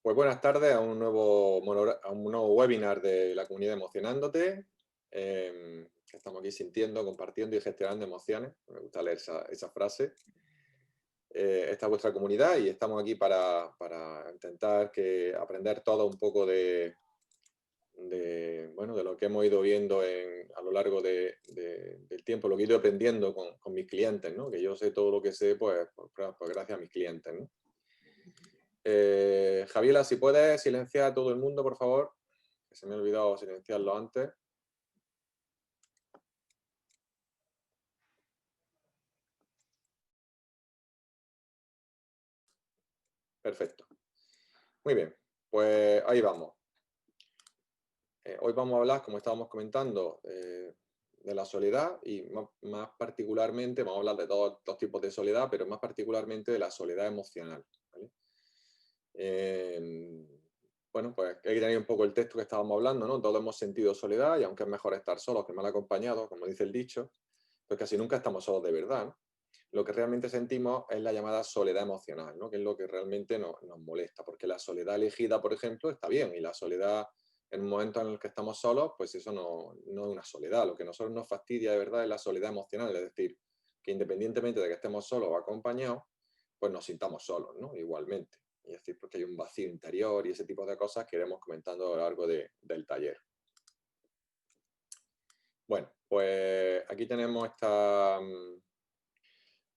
Pues buenas tardes a un nuevo webinar de la comunidad Emocionándote, que estamos aquí sintiendo, compartiendo y gestionando emociones. Me gusta leer esa frase. Esta es vuestra comunidad y estamos aquí para intentar aprender todo un poco bueno, de lo que hemos ido viendo a lo largo del tiempo, lo que he ido aprendiendo con mis clientes, ¿no? Que yo sé todo lo que sé, pues gracias a mis clientes, ¿no? Javiela, si puedes silenciar a todo el mundo, por favor, que se me ha olvidado silenciarlo antes. Perfecto. Muy bien, pues ahí vamos. Hoy vamos a hablar, como estábamos comentando, de la soledad y más particularmente, vamos a hablar de todos los tipos de soledad, pero más particularmente de la soledad emocional, ¿vale? Bueno, pues hay que tener un poco el texto que estábamos hablando, ¿no? Todos hemos sentido soledad y aunque es mejor estar solos que mal acompañados, como dice el dicho, pues casi nunca estamos solos de verdad, ¿no? Lo que realmente sentimos es la llamada soledad emocional, ¿no? Que es lo que realmente nos molesta, porque la soledad elegida, por ejemplo, está bien, y la soledad en un momento en el que estamos solos, pues eso no es una soledad. Lo que a nosotros nos fastidia de verdad es la soledad emocional, es decir, que independientemente de que estemos solos o acompañados, pues nos sintamos solos, ¿no? Igualmente. Y es decir, porque hay un vacío interior y ese tipo de cosas que iremos comentando a lo largo del taller. Bueno, pues aquí tenemos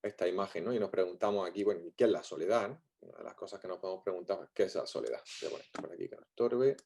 esta imagen, ¿no? Y nos preguntamos aquí, bueno, ¿qué es la soledad? ¿No? Una de las cosas que nos podemos preguntar es, ¿qué es la soledad? Voy a poner esto por aquí que no estorbe.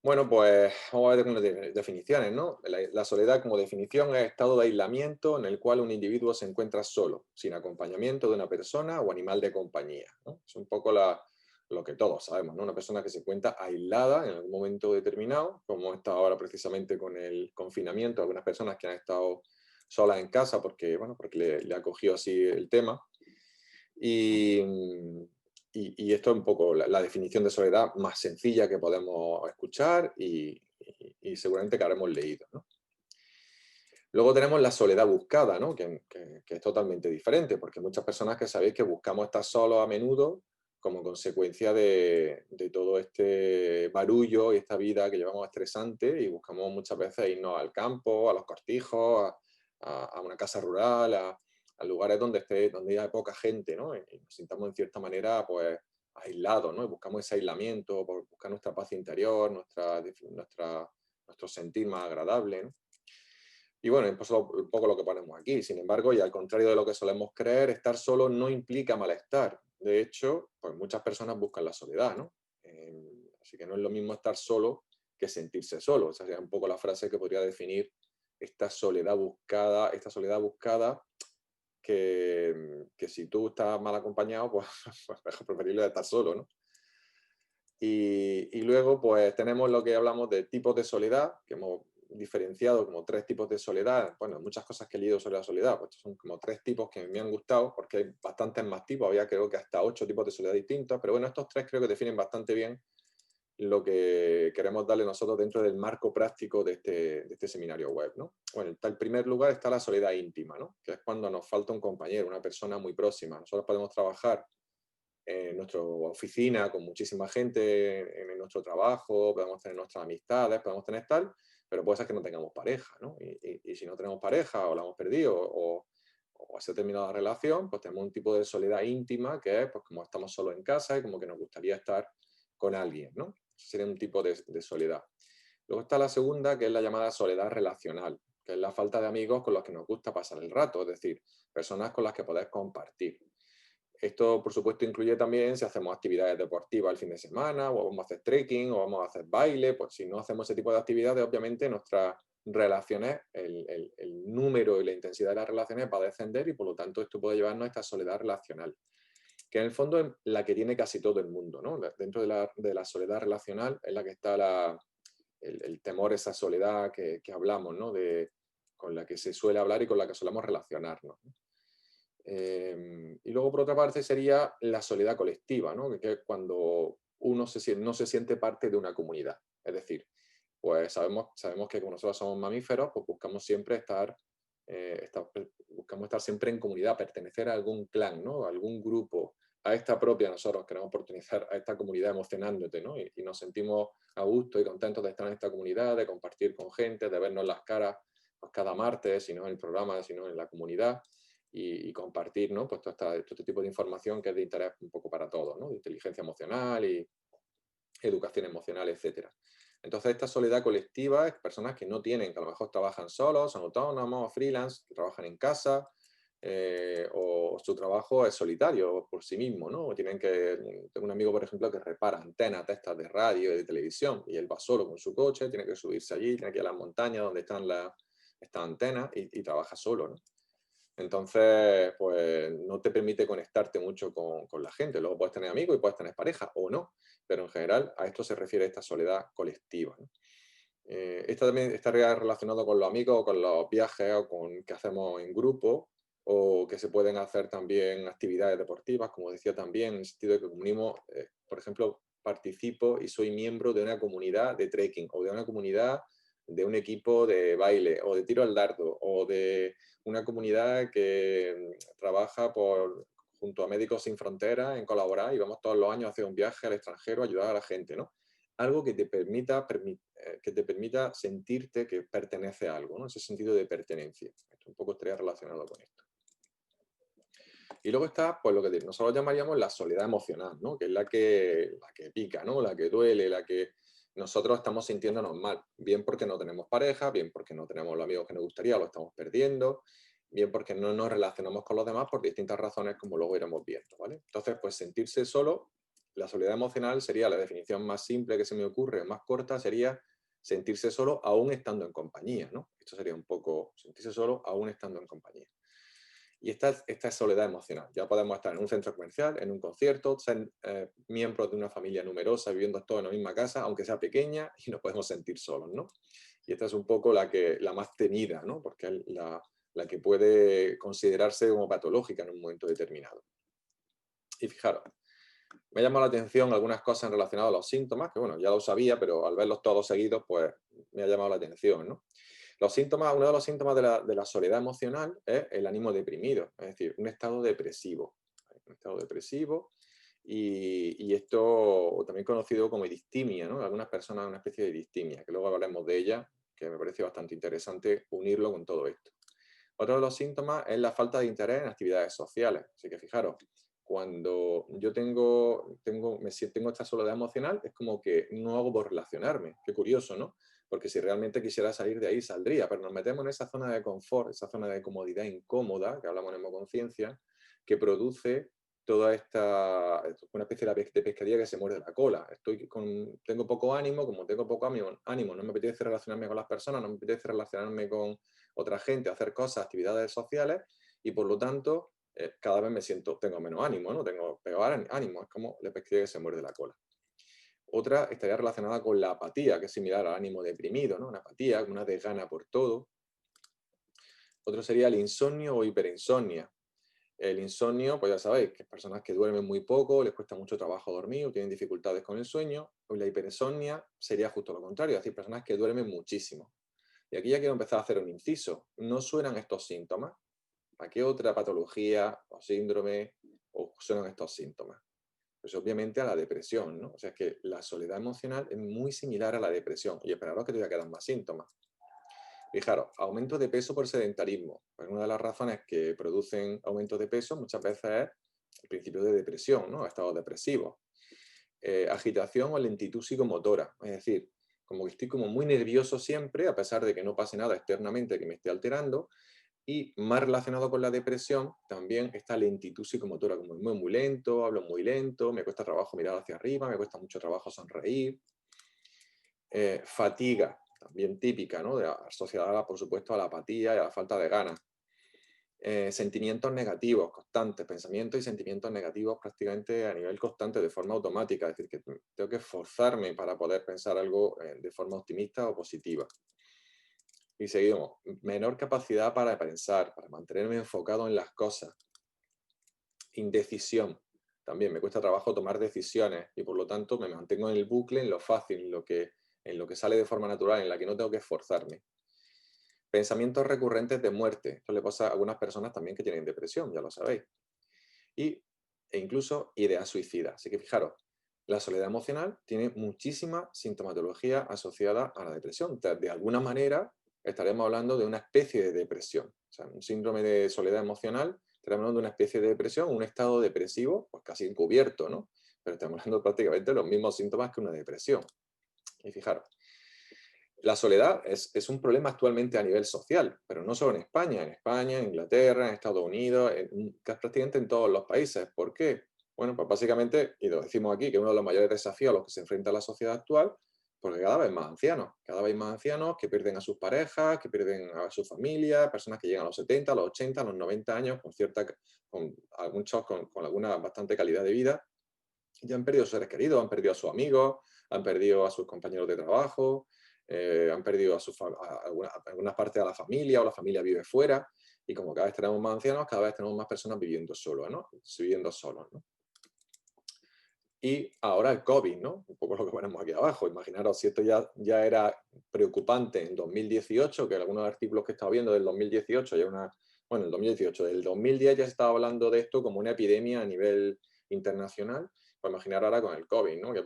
Bueno, pues vamos a ver algunas definiciones, ¿no? La soledad como definición es estado de aislamiento en el cual un individuo se encuentra solo, sin acompañamiento de una persona o animal de compañía, ¿no? Es un poco lo que todos sabemos, ¿no? Una persona que se encuentra aislada en algún momento determinado, como está ahora precisamente con el confinamiento, algunas personas que han estado solas en casa porque, bueno, porque le ha cogido así el tema. Y, y esto es un poco la definición de soledad más sencilla que podemos escuchar y seguramente que habremos leído, ¿no? Luego tenemos la soledad buscada, ¿no? Que es totalmente diferente, porque muchas personas que sabéis que buscamos estar solos a menudo como consecuencia de todo este barullo y esta vida que llevamos estresante y buscamos muchas veces irnos al campo, a los cortijos, a una casa rural, a lugares donde haya poca gente, ¿no? Y nos sintamos en cierta manera pues aislados, ¿no? Y buscamos ese aislamiento, por buscar nuestra paz interior, nuestro sentir más agradable, ¿no? Y bueno, es un poco lo que ponemos aquí. Sin embargo, y al contrario de lo que solemos creer, estar solo no implica malestar. De hecho, pues muchas personas buscan la soledad, ¿no? Así que no es lo mismo estar solo que sentirse solo. Esa sería un poco la frase que podría definir esta soledad buscada que si tú estás mal acompañado, pues es preferible estar solo, ¿no? Y luego, pues tenemos lo que hablamos de tipos de soledad, que hemos diferenciado como 3 tipos de soledad. Bueno, muchas cosas que he leído sobre la soledad, pues son como 3 tipos que me han gustado, porque hay bastantes más tipos, había creo que hasta 8 tipos de soledad distintos, pero bueno, estos 3 creo que definen bastante bien lo que queremos darle nosotros dentro del marco práctico de este seminario web, ¿no? Bueno, en primer lugar está la soledad íntima, ¿no? Que es cuando nos falta un compañero, una persona muy próxima. Nosotros podemos trabajar en nuestra oficina con muchísima gente, en nuestro trabajo, podemos tener nuestras amistades, podemos tener tal, pero puede ser que no tengamos pareja, ¿no? Y si no tenemos pareja o la hemos perdido o se ha terminado la relación, pues tenemos un tipo de soledad íntima que es pues como estamos solos en casa y como que nos gustaría estar con alguien, ¿no? Ese sería un tipo de soledad. Luego está la segunda, que es la llamada soledad relacional, que es la falta de amigos con los que nos gusta pasar el rato, es decir, personas con las que podés compartir. Esto, por supuesto, incluye también si hacemos actividades deportivas el fin de semana, o vamos a hacer trekking, o vamos a hacer baile. Pues si no hacemos ese tipo de actividades, obviamente nuestras relaciones, el número y la intensidad de las relaciones va a descender y por lo tanto esto puede llevarnos a esta soledad relacional, que en el fondo es la que tiene casi todo el mundo, ¿no? Dentro de la soledad relacional es la que está el temor, esa soledad que hablamos, ¿no? Con la que se suele hablar y con la que solemos relacionarnos, ¿no? Y luego, por otra parte, sería la soledad colectiva, ¿no? Que es cuando uno no se siente parte de una comunidad. Es decir, pues sabemos que como nosotros somos mamíferos, pues buscamos estar siempre en comunidad, pertenecer a algún clan, ¿no? A algún grupo, a esta propia nosotros queremos oportunizar a esta comunidad emocionándote, ¿no? Y nos sentimos a gusto y contentos de estar en esta comunidad, de compartir con gente, de vernos las caras pues, cada martes, si no en el programa, sino en la comunidad, y compartir, ¿no? Pues todo este tipo de información que es de interés un poco para todos, ¿no? De inteligencia emocional y educación emocional, etcétera. Entonces, esta soledad colectiva es personas que no tienen, que a lo mejor trabajan solos, son autónomos, freelance, que trabajan en casa, o su trabajo es solitario por sí mismo, ¿no? Tengo un amigo, por ejemplo, que repara antenas de estas de radio y de televisión, y él va solo con su coche, tiene que subirse allí, tiene que ir a las montañas donde están estas antenas y trabaja solo, ¿no? Entonces, pues no te permite conectarte mucho con la gente. Luego puedes tener amigos y puedes tener pareja o no, pero en general a esto se refiere esta soledad colectiva, ¿no? Esto también estaría relacionado con los amigos, o con los viajes o con que hacemos en grupo, o que se pueden hacer también actividades deportivas, como decía también, en el sentido de que comunimos, por ejemplo, participo y soy miembro de una comunidad de trekking o de una comunidad de un equipo de baile o de tiro al dardo o de una comunidad que trabaja junto a Médicos Sin Fronteras en colaborar y vamos todos los años a hacer un viaje al extranjero a ayudar a la gente, ¿no? Algo que que te permita sentirte que pertenece a algo, ¿no? Ese sentido de pertenencia. Esto un poco estaría relacionado con esto. Y luego está, pues lo que nosotros llamaríamos la soledad emocional, ¿no? Que es la que pica, ¿no? La que duele, la que nosotros estamos sintiéndonos mal. Bien porque no tenemos pareja, bien porque no tenemos los amigos que nos gustaría, lo estamos perdiendo, bien porque no nos relacionamos con los demás por distintas razones, como luego iremos viendo, ¿vale? Entonces, pues sentirse solo, la soledad emocional sería la definición más simple que se me ocurre, más corta, sería sentirse solo aún estando en compañía, ¿no? Esto sería un poco sentirse solo aún estando en compañía. Y esta es soledad emocional. Ya podemos estar en un centro comercial, en un concierto, ser miembros de una familia numerosa, viviendo todos en la misma casa, aunque sea pequeña, y nos podemos sentir solos, ¿no? Y esta es un poco la más temida, ¿no? Porque es la que puede considerarse como patológica en un momento determinado. Y fijaros, me ha llamado la atención algunas cosas relacionadas a los síntomas, que bueno, ya lo sabía, pero al verlos todos seguidos, pues me ha llamado la atención, ¿no? Uno de los síntomas de la soledad emocional es el ánimo deprimido, es decir, un estado depresivo. Un estado depresivo y esto también conocido como distimia, ¿no? Algunas personas una especie de distimia, que luego hablaremos de ella, que me parece bastante interesante unirlo con todo esto. Otro de los síntomas es la falta de interés en actividades sociales. Así que fijaros, cuando yo tengo esta soledad emocional, es como que no hago por relacionarme. Qué curioso, ¿no? Porque si realmente quisiera salir de ahí, saldría, pero nos metemos en esa zona de confort, esa zona de comodidad incómoda, que hablamos en hemoconciencia, que produce una especie de pescadilla que se muerde la cola. Tengo poco ánimo, como tengo poco ánimo, no me apetece relacionarme con las personas, no me apetece relacionarme con otra gente, hacer cosas, actividades sociales, y por lo tanto cada vez tengo menos ánimo, ¿no? Tengo peor ánimo, es como la pescadilla que se muerde la cola. Otra estaría relacionada con la apatía, que es similar al ánimo deprimido, ¿no? Una apatía, una desgana por todo. Otro sería el insomnio o hiperinsomnia. El insomnio, pues ya sabéis, que personas que duermen muy poco, les cuesta mucho trabajo dormir o tienen dificultades con el sueño. Pues la hiperinsomnia sería justo lo contrario, es decir, personas que duermen muchísimo. Y aquí ya quiero empezar a hacer un inciso. ¿No suenan estos síntomas? ¿A qué otra patología o síndrome os suenan estos síntomas? Pues obviamente a la depresión, ¿no? O sea, es que la soledad emocional es muy similar a la depresión. Y esperaros que te voy a quedar más síntomas. Fijaros, aumento de peso por sedentarismo. Pues una de las razones que producen aumento de peso muchas veces es el principio de depresión, ¿no? Estados depresivos. Agitación o lentitud psicomotora. Es decir, como que estoy como muy nervioso siempre, a pesar de que no pase nada externamente que me esté alterando. Y más relacionado con la depresión, también esta lentitud psicomotora, como muy, muy lento, hablo muy lento, me cuesta trabajo mirar hacia arriba, me cuesta mucho trabajo sonreír. Fatiga, también típica, ¿no? Asociada, por supuesto, a la apatía y a la falta de ganas. Sentimientos negativos constantes, pensamientos y sentimientos negativos prácticamente a nivel constante, de forma automática, es decir, que tengo que esforzarme para poder pensar algo de forma optimista o positiva. Y seguimos, menor capacidad para pensar, para mantenerme enfocado en las cosas. Indecisión, también me cuesta trabajo tomar decisiones y por lo tanto me mantengo en el bucle, en lo fácil, en lo que sale de forma natural, en la que no tengo que esforzarme. Pensamientos recurrentes de muerte, esto le pasa a algunas personas también que tienen depresión, ya lo sabéis. Y e incluso ideas suicidas. Así que fijaros, la soledad emocional tiene muchísima sintomatología asociada a la depresión. De alguna manera estaremos hablando de una especie de depresión. O sea, un síndrome de soledad emocional, estaremos hablando de una especie de depresión, un estado depresivo, pues casi encubierto, ¿no? Pero estamos hablando prácticamente de los mismos síntomas que una depresión. Y fijaros, la soledad es un problema actualmente a nivel social, pero no solo en España, en Inglaterra, en Estados Unidos, prácticamente en todos los países. ¿Por qué? Bueno, pues básicamente, y lo decimos aquí, que uno de los mayores desafíos a los que se enfrenta la sociedad actual, porque cada vez más ancianos que pierden a sus parejas, que pierden a su familia, personas que llegan a los 70, a los 80, a los 90 años, muchos con alguna bastante calidad de vida, ya han perdido a sus seres queridos, han perdido a sus amigos, han perdido a sus compañeros de trabajo, han perdido algunas partes de la familia, o la familia vive fuera, y como cada vez tenemos más ancianos, cada vez tenemos más personas viviendo solos, ¿no? Viviendo solos, ¿no? Y ahora el COVID, ¿no? Un poco lo que ponemos aquí abajo. Imaginaros si esto ya era preocupante en 2018, que algunos artículos que estaba viendo del 2018, bueno, el 2018, del 2010 ya se estaba hablando de esto como una epidemia a nivel internacional. Pues imaginar ahora con el COVID, ¿no? Que hay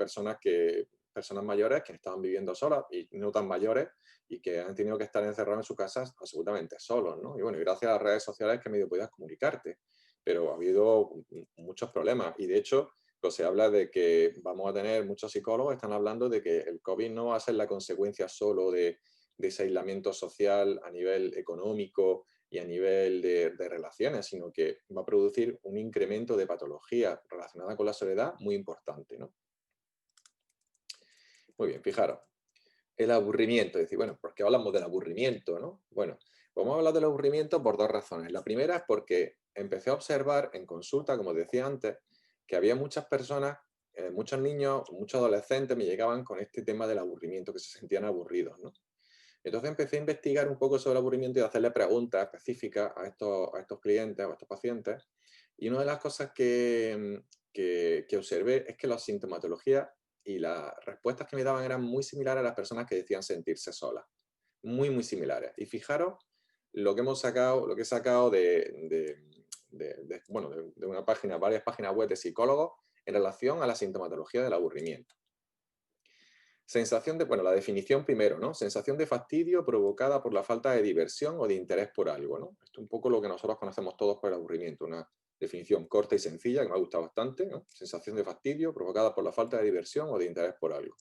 personas mayores que estaban viviendo solas y no tan mayores y que han tenido que estar encerrados en sus casas absolutamente solos, ¿no? Y bueno, y gracias a las redes sociales que medio podías comunicarte, pero ha habido muchos problemas y de hecho pues se habla de que vamos a tener, muchos psicólogos están hablando de que el COVID no va a ser la consecuencia solo de ese aislamiento social a nivel económico y a nivel de relaciones, sino que va a producir un incremento de patología relacionada con la soledad muy importante, ¿no? Muy bien, fijaros, el aburrimiento, es decir, bueno, ¿por qué hablamos del aburrimiento, no? Bueno, vamos a hablar del aburrimiento por dos razones. La primera es porque empecé a observar en consulta, como decía antes, que había muchas personas, muchos niños, muchos adolescentes me llegaban con este tema del aburrimiento, que se sentían aburridos, ¿no? Entonces empecé a investigar un poco sobre el aburrimiento y a hacerle preguntas específicas a estos clientes o a estos pacientes. Y una de las cosas que observé es que la sintomatología y las respuestas que me daban eran muy similares a las personas que decían sentirse solas. Muy, muy similares. Y fijaros lo que he sacado de una página, varias páginas web de psicólogos en relación a la sintomatología del aburrimiento. La definición primero, ¿no? Sensación de fastidio provocada por la falta de diversión o de interés por algo, ¿no? Esto es un poco lo que nosotros conocemos todos por el aburrimiento, una definición corta y sencilla que me ha gustado bastante, ¿no? Sensación de fastidio provocada por la falta de diversión o de interés por algo.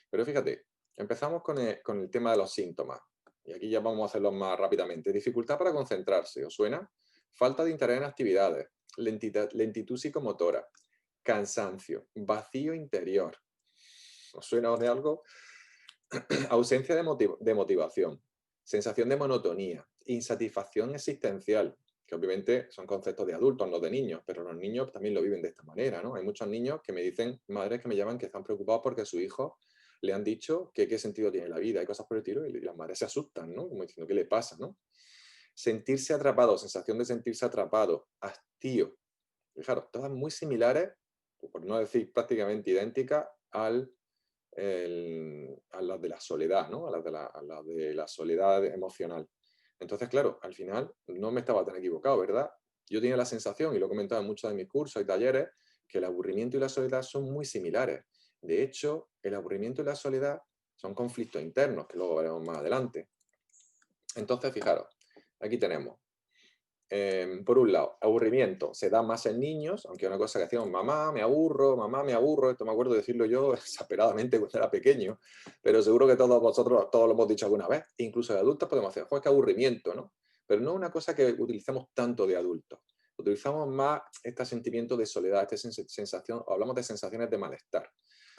Pero fíjate, empezamos con el tema de los síntomas. Y aquí ya vamos a hacerlo más rápidamente. Dificultad para concentrarse, ¿os suena? Falta de interés en actividades, lentitud psicomotora, cansancio, vacío interior. ¿Os suena de algo? Ausencia de motivación, sensación de monotonía, insatisfacción existencial, que obviamente son conceptos de adultos, no de niños, pero los niños también lo viven de esta manera, ¿no? Hay muchos niños que me dicen, madres que me llaman, que están preocupados porque a su hijo le han dicho que qué sentido tiene la vida y cosas por el estilo, y las madres se asustan, ¿no? Como diciendo, ¿qué le pasa, no? Sentirse atrapado, sensación de sentirse atrapado, hastío. Fijaros, todas muy similares, por no decir prácticamente idénticas, a las de la soledad, ¿no? A las de la soledad emocional. Entonces, claro, al final no me estaba tan equivocado, ¿verdad? Yo tenía la sensación, y lo he comentado en muchos de mis cursos y talleres, que el aburrimiento y la soledad son muy similares. De hecho, el aburrimiento y la soledad son conflictos internos, que luego veremos más adelante. Entonces, fijaros, aquí tenemos por un lado, aburrimiento se da más en niños, aunque una cosa que decíamos, mamá, me aburro, esto me acuerdo de decirlo yo exageradamente cuando era pequeño, pero seguro que todos vosotros, todos lo hemos dicho alguna vez, incluso de adultos podemos decir, joder, qué aburrimiento, ¿no? Pero no es una cosa que utilicemos tanto de adultos, utilizamos más este sentimiento de soledad, esta sensación, hablamos de sensaciones de malestar.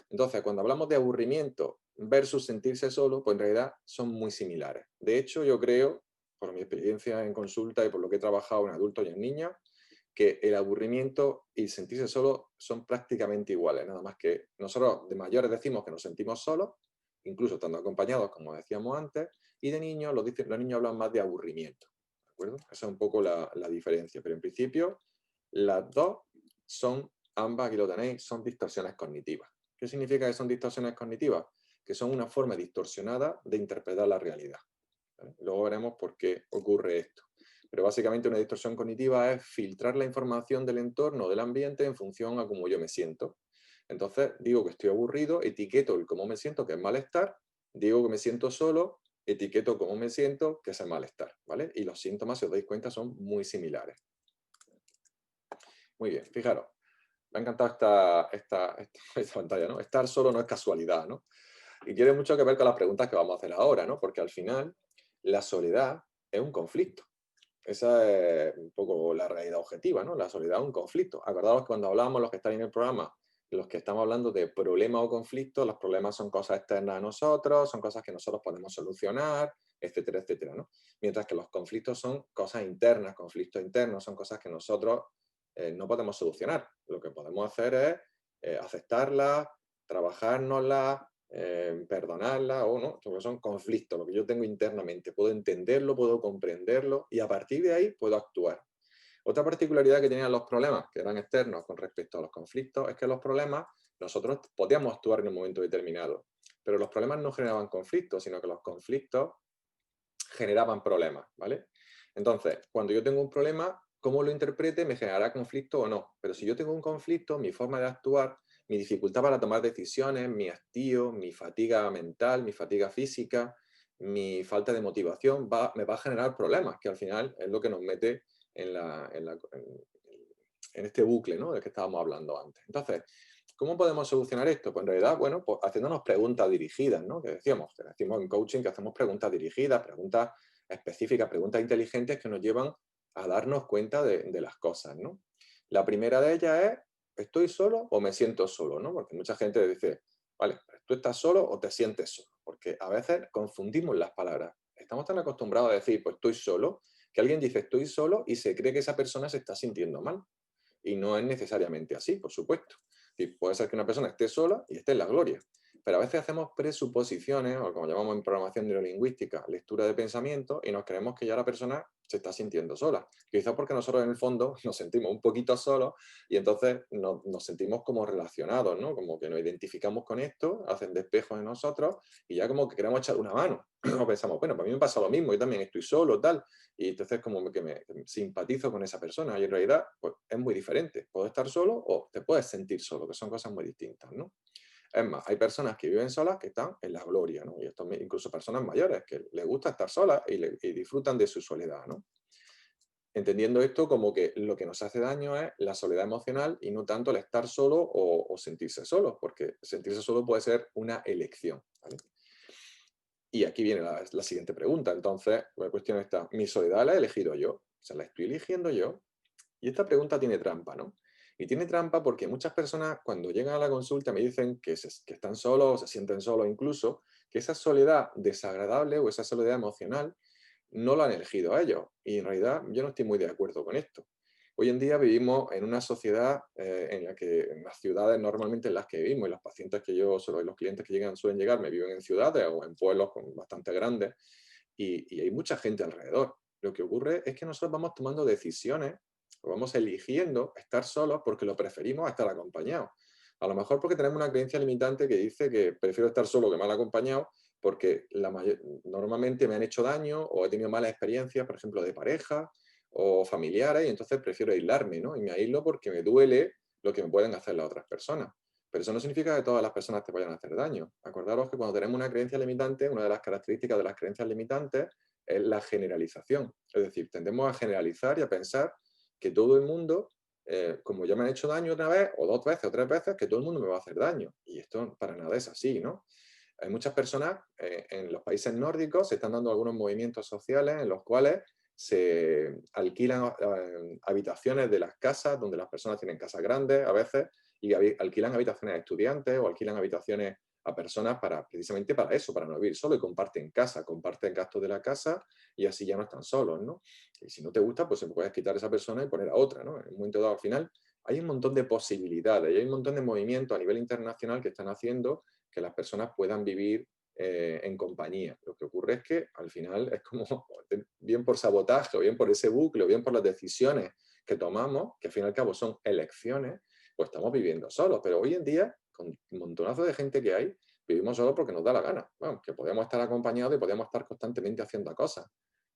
Entonces, cuando hablamos de aburrimiento versus sentirse solo, pues en realidad son muy similares. De hecho, yo creo, por mi experiencia en consulta y por lo que he trabajado en adultos y en niños, que el aburrimiento y sentirse solo son prácticamente iguales, nada más que nosotros de mayores decimos que nos sentimos solos, incluso estando acompañados, como decíamos antes, y de niños los niños hablan más de aburrimiento, ¿de acuerdo? Esa es un poco la diferencia, pero en principio las dos son, ambas, aquí lo tenéis, son distorsiones cognitivas. ¿Qué significa que son distorsiones cognitivas? Que son una forma distorsionada de interpretar la realidad. ¿Vale? Luego veremos por qué ocurre esto. Pero básicamente una distorsión cognitiva es filtrar la información del entorno, del ambiente, en función a cómo yo me siento. Entonces, digo que estoy aburrido, etiqueto el cómo me siento, que es malestar, digo que me siento solo, etiqueto cómo me siento, que es el malestar, ¿vale? Y los síntomas, si os dais cuenta, son muy similares. Muy bien, fijaros, me ha encantado esta pantalla, ¿no? Estar solo no es casualidad, ¿no? Y tiene mucho que ver con las preguntas que vamos a hacer ahora, ¿no? Porque al final, la soledad es un conflicto. Esa es un poco la realidad objetiva, ¿no? La soledad es un conflicto. Acordaos que cuando hablábamos, los que estáis en el programa, los que estamos hablando de problemas o conflictos, los problemas son cosas externas a nosotros, son cosas que nosotros podemos solucionar, etcétera, etcétera, ¿no? Mientras que los conflictos son cosas internas, conflictos internos, son cosas que nosotros no podemos solucionar. Lo que podemos hacer es aceptarlas, trabajárnoslas, perdonarla o no, porque son conflictos, lo que yo tengo internamente. Puedo entenderlo, puedo comprenderlo y a partir de ahí puedo actuar. Otra particularidad que tenían los problemas, que eran externos con respecto a los conflictos, es que los problemas nosotros podíamos actuar en un momento determinado, pero los problemas no generaban conflictos, sino que los conflictos generaban problemas, ¿vale? Entonces, cuando yo tengo un problema, cómo lo interprete me generará conflicto o no. Pero si yo tengo un conflicto, mi forma de actuar, mi dificultad para tomar decisiones, mi hastío, mi fatiga mental, mi fatiga física, mi falta de motivación, me va a generar problemas, que al final es lo que nos mete en este bucle, ¿no? Del que estábamos hablando antes. Entonces, ¿cómo podemos solucionar esto? Pues en realidad, bueno, pues haciéndonos preguntas dirigidas, ¿no? Que decíamos en coaching que hacemos preguntas dirigidas, preguntas específicas, preguntas inteligentes que nos llevan a darnos cuenta de las cosas, ¿no? La primera de ellas es, ¿estoy solo o me siento solo? ¿No? Porque mucha gente dice, vale, ¿tú estás solo o te sientes solo? Porque a veces confundimos las palabras. Estamos tan acostumbrados a decir, pues estoy solo, que alguien dice estoy solo y se cree que esa persona se está sintiendo mal. Y no es necesariamente así, por supuesto. Puede ser que una persona esté sola y esté en la gloria, pero a veces hacemos presuposiciones, o como llamamos en programación neurolingüística, lectura de pensamiento, y nos creemos que ya la persona se está sintiendo sola. Quizás porque nosotros en el fondo nos sentimos un poquito solos y entonces nos sentimos como relacionados, ¿no? Como que nos identificamos con esto, hacen despejos en nosotros y ya como que queremos echar una mano. O pensamos, bueno, para mí me pasa lo mismo, yo también estoy solo, tal. Y entonces como que me simpatizo con esa persona y en realidad pues, es muy diferente. Puedo estar solo o te puedes sentir solo, que son cosas muy distintas, ¿no? Es más, hay personas que viven solas que están en la gloria, ¿no? Y esto, incluso personas mayores que les gusta estar solas y disfrutan de su soledad, ¿no? Entendiendo esto como que lo que nos hace daño es la soledad emocional y no tanto el estar solo o sentirse solo, porque sentirse solo puede ser una elección, ¿vale? Y aquí viene la siguiente pregunta. Entonces, la cuestión está, ¿mi soledad la he elegido yo? O sea, ¿la estoy eligiendo yo? Y esta pregunta tiene trampa, ¿no? Y tiene trampa porque muchas personas cuando llegan a la consulta me dicen que están solos, o se sienten solos incluso, que esa soledad desagradable o esa soledad emocional no la han elegido a ellos. Y en realidad yo no estoy muy de acuerdo con esto. Hoy en día vivimos en una sociedad en la que, en las ciudades normalmente en las que vivimos, y los pacientes que yo, solo los clientes que llegan suelen llegar, me viven en ciudades o en pueblos bastante grandes, y hay mucha gente alrededor. Lo que ocurre es que nosotros vamos tomando decisiones, o vamos eligiendo estar solos porque lo preferimos a estar acompañados. A lo mejor porque tenemos una creencia limitante que dice que prefiero estar solo que mal acompañado porque normalmente me han hecho daño o he tenido malas experiencias, por ejemplo, de pareja o familiares, y entonces prefiero aislarme, ¿no? Y me aíslo porque me duele lo que me pueden hacer las otras personas. Pero eso no significa que todas las personas te vayan a hacer daño. Acordaros que cuando tenemos una creencia limitante, una de las características de las creencias limitantes es la generalización. Es decir, tendemos a generalizar y a pensar que todo el mundo, como ya me han hecho daño una vez, o dos veces, o tres veces, que todo el mundo me va a hacer daño. Y esto para nada es así, ¿no? Hay muchas personas en los países nórdicos, se están dando algunos movimientos sociales en los cuales se alquilan habitaciones de las casas, donde las personas tienen casas grandes a veces, y alquilan habitaciones a estudiantes o alquilan habitaciones a personas precisamente para eso, para no vivir solo, y comparten casa, comparten gastos de la casa y así ya no están solos, ¿no? Y si no te gusta, pues se puedes quitar a esa persona y poner a otra, ¿no? En un momento dado, al final, hay un montón de posibilidades y hay un montón de movimientos a nivel internacional que están haciendo que las personas puedan vivir en compañía. Lo que ocurre es que al final es como, bien por sabotaje, o bien por ese bucle, o bien por las decisiones que tomamos, que al fin y al cabo son elecciones, pues estamos viviendo solos. Pero hoy en día, con un montonazo de gente que hay, vivimos solos porque nos da la gana. Bueno, que podemos estar acompañados y podemos estar constantemente haciendo cosas.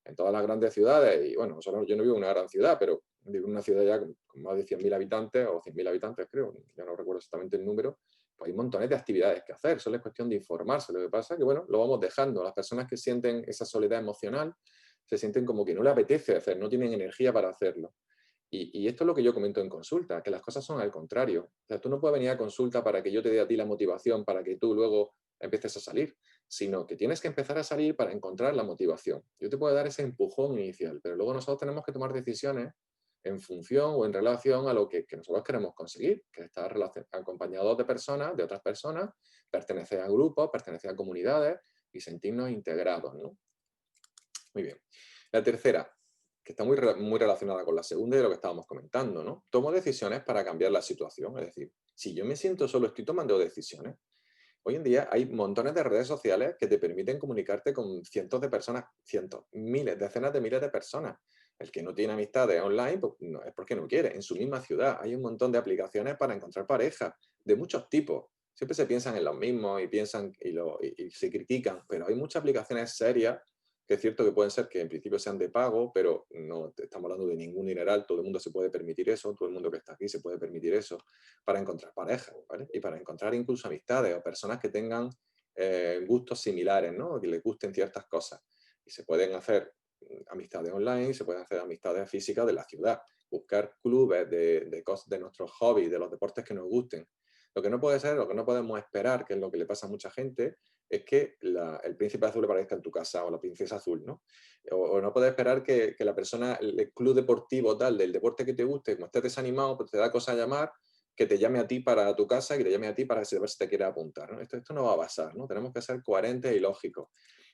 en todas las grandes ciudades, y bueno, yo no vivo en una gran ciudad, pero vivo en una ciudad ya con más de 100.000 habitantes, o 100.000 habitantes creo, ya no recuerdo exactamente el número, pues hay montones de actividades que hacer, solo es cuestión de informarse. Lo que pasa es que, bueno, lo vamos dejando. Las personas que sienten esa soledad emocional se sienten como que no le apetece hacer, no tienen energía para hacerlo. Y esto es lo que yo comento en consulta, que las cosas son al contrario. O sea, tú no puedes venir a consulta para que yo te dé a ti la motivación para que tú luego empieces a salir, sino que tienes que empezar a salir para encontrar la motivación. Yo te puedo dar ese empujón inicial, pero luego nosotros tenemos que tomar decisiones en función o en relación a lo que nosotros queremos conseguir, que es estar acompañados de personas, de otras personas, pertenecer a grupos, pertenecer a comunidades y sentirnos integrados, ¿no? Muy bien. La tercera, que está muy relacionada con la segunda y de lo que estábamos comentando, ¿no? Tomo decisiones para cambiar la situación. Es decir, si yo me siento solo, estoy tomando decisiones. Hoy en día hay montones de redes sociales que te permiten comunicarte con cientos de personas, cientos, miles, decenas de miles de personas. El que no tiene amistades online, pues no, es porque no quiere. En su misma ciudad hay un montón de aplicaciones para encontrar parejas de muchos tipos. Siempre se piensan en los mismos y piensan y se critican, pero hay muchas aplicaciones serias que es cierto que pueden ser que en principio sean de pago, pero no estamos hablando de ningún dineral, todo el mundo se puede permitir eso, todo el mundo que está aquí se puede permitir eso, para encontrar parejas, ¿vale? Y para encontrar incluso amistades o personas que tengan gustos similares, ¿no? Que les gusten ciertas cosas. Y se pueden hacer amistades online, se pueden hacer amistades físicas de la ciudad, buscar clubes de nuestros hobbies, de los deportes que nos gusten. Lo que no puede ser, lo que no podemos esperar, que es lo que le pasa a mucha gente, es que el príncipe azul aparezca en tu casa o la princesa azul, ¿no? O no puedes esperar que la persona, el club deportivo tal, del deporte que te guste, como estés desanimado, pues te da cosa a llamar, que te llame a ti para tu casa, que te llame a ti para ver si te quiere apuntar, ¿no? Esto no va a pasar, ¿no? Tenemos que ser coherentes y lógicos.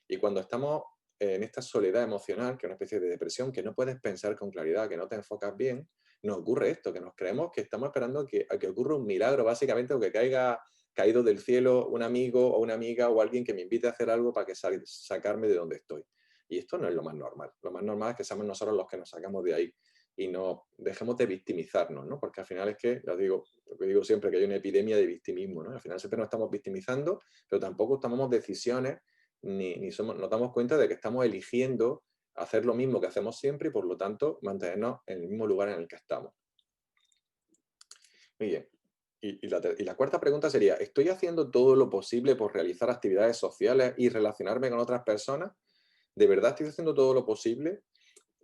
Y cuando estamos en esta soledad emocional, que es una especie de depresión, que no puedes pensar con claridad, que no te enfocas bien, nos ocurre esto, que nos creemos que estamos esperando a que ocurra un milagro, básicamente, o que caiga caído del cielo un amigo o una amiga o alguien que me invite a hacer algo para que sacarme de donde estoy. Y esto no es lo más normal. Lo más normal es que seamos nosotros los que nos sacamos de ahí y no dejemos de victimizarnos, ¿no? Porque al final es que, ya digo, lo que digo siempre, que hay una epidemia de victimismo, ¿no? Al final siempre nos estamos victimizando, pero tampoco tomamos decisiones ni nos damos cuenta de que estamos eligiendo hacer lo mismo que hacemos siempre y por lo tanto mantenernos en el mismo lugar en el que estamos. Muy bien. Y la cuarta pregunta sería, ¿estoy haciendo todo lo posible por realizar actividades sociales y relacionarme con otras personas? ¿De verdad estoy haciendo todo lo posible?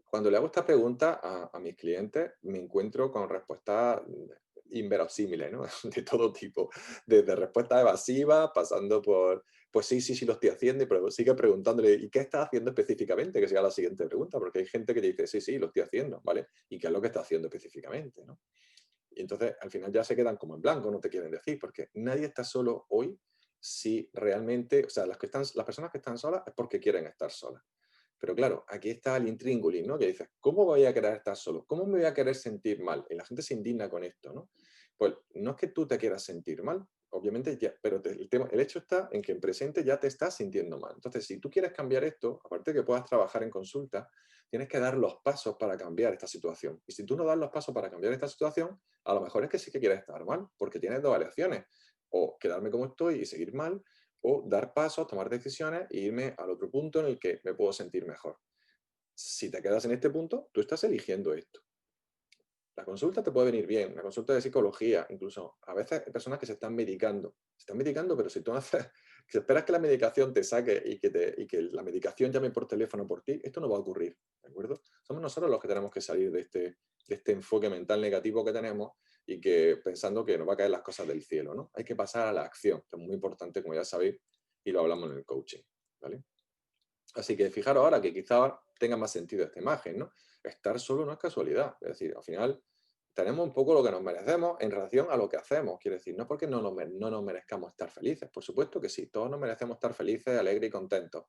Cuando le hago esta pregunta a mis clientes, me encuentro con respuestas inverosímiles, ¿no? De todo tipo, desde respuestas evasivas, pasando por, pues sí, sí, sí lo estoy haciendo, pero sigue preguntándole, ¿y qué estás haciendo específicamente? Que sea la siguiente pregunta, porque hay gente que te dice, sí, sí, lo estoy haciendo, ¿vale? ¿Y qué es lo que está haciendo específicamente, ¿no? Y entonces al final ya se quedan como en blanco, no te quieren decir, porque nadie está solo hoy si realmente, o sea, las personas que están solas es porque quieren estar solas. Pero claro, aquí está el intríngulis, ¿no? Que dices, ¿cómo voy a querer estar solo? ¿Cómo me voy a querer sentir mal? Y la gente se indigna con esto, ¿no? Pues no es que tú te quieras sentir mal, obviamente ya, pero el hecho está en que en presente ya te estás sintiendo mal. Entonces, si tú quieres cambiar esto, aparte de que puedas trabajar en consulta, tienes que dar los pasos para cambiar esta situación. Y si tú no das los pasos para cambiar esta situación, a lo mejor es que sí que quieres estar mal, porque tienes dos variaciones. O quedarme como estoy y seguir mal, o dar pasos, tomar decisiones e irme al otro punto en el que me puedo sentir mejor. Si te quedas en este punto, tú estás eligiendo esto. La consulta te puede venir bien, la consulta de psicología, incluso a veces hay personas que se están medicando, pero si tú haces, si esperas que la medicación te saque y que la medicación llame por teléfono por ti, esto no va a ocurrir, ¿de acuerdo? Somos nosotros los que tenemos que salir de este enfoque mental negativo que tenemos y que pensando que nos va a caer las cosas del cielo, ¿no? Hay que pasar a la acción, que es muy importante, como ya sabéis, y lo hablamos en el coaching, ¿vale? Así que fijaros ahora que quizá tenga más sentido esta imagen, ¿no? Estar solo no es casualidad, es decir, al final tenemos un poco lo que nos merecemos en relación a lo que hacemos, quiere decir, no porque no nos merezcamos estar felices, por supuesto que sí, todos nos merecemos estar felices, alegres y contentos,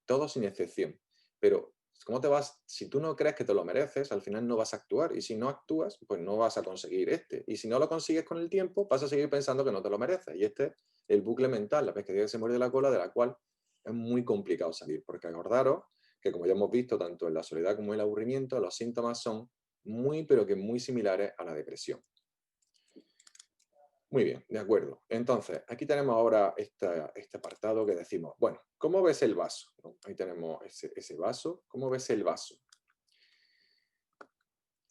todos sin excepción, pero ¿cómo te vas? Si tú no crees que te lo mereces, al final no vas a actuar, y si no actúas, pues no vas a conseguir y si no lo consigues con el tiempo, vas a seguir pensando que no te lo mereces, y este es el bucle mental, la pescadilla que se muerde la cola, de la cual es muy complicado salir, porque acordaros que como ya hemos visto, tanto en la soledad como en el aburrimiento, los síntomas son muy, pero que muy similares a la depresión. Muy bien, de acuerdo. Entonces, aquí tenemos ahora este apartado que decimos, bueno, ¿cómo ves el vaso? ¿No? Ahí tenemos ese vaso. ¿Cómo ves el vaso?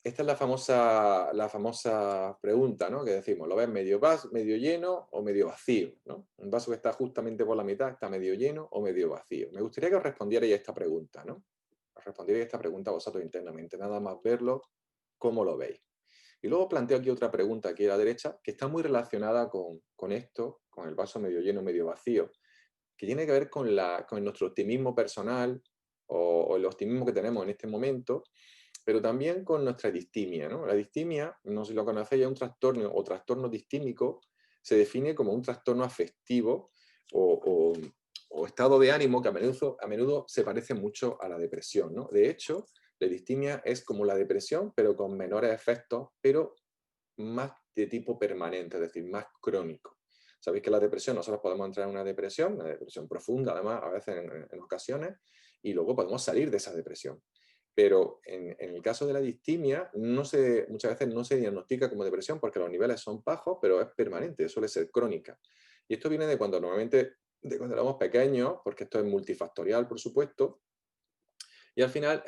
Esta es la famosa pregunta, ¿no? Que decimos, ¿lo ves medio lleno o medio vacío? ¿No? Un vaso que está justamente por la mitad, ¿está medio lleno o medio vacío? Me gustaría que os respondierais a esta pregunta, ¿no? Os respondierais a esta pregunta vosotros internamente, nada más verlo, ¿cómo lo veis? Y luego planteo aquí otra pregunta aquí a la derecha, que está muy relacionada con esto, con el vaso medio lleno, medio vacío, que tiene que ver con nuestro optimismo personal o el optimismo que tenemos en este momento, pero también con nuestra distimia, ¿no? La distimia, no sé si lo conocéis, es un trastorno o trastorno distímico, se define como un trastorno afectivo o, o estado de ánimo que a menudo se parece mucho a la depresión, ¿no? De hecho, la distimia es como la depresión, pero con menores efectos, pero más de tipo permanente, es decir, más crónico. Sabéis que la depresión, nosotros podemos entrar en una depresión profunda, además, a veces en ocasiones, y luego podemos salir de esa depresión. Pero en el caso de la distimia, muchas veces no se diagnostica como depresión porque los niveles son bajos, pero es permanente, suele ser crónica. Y esto viene de cuando normalmente, de cuando éramos pequeños, porque esto es multifactorial, por supuesto, y al final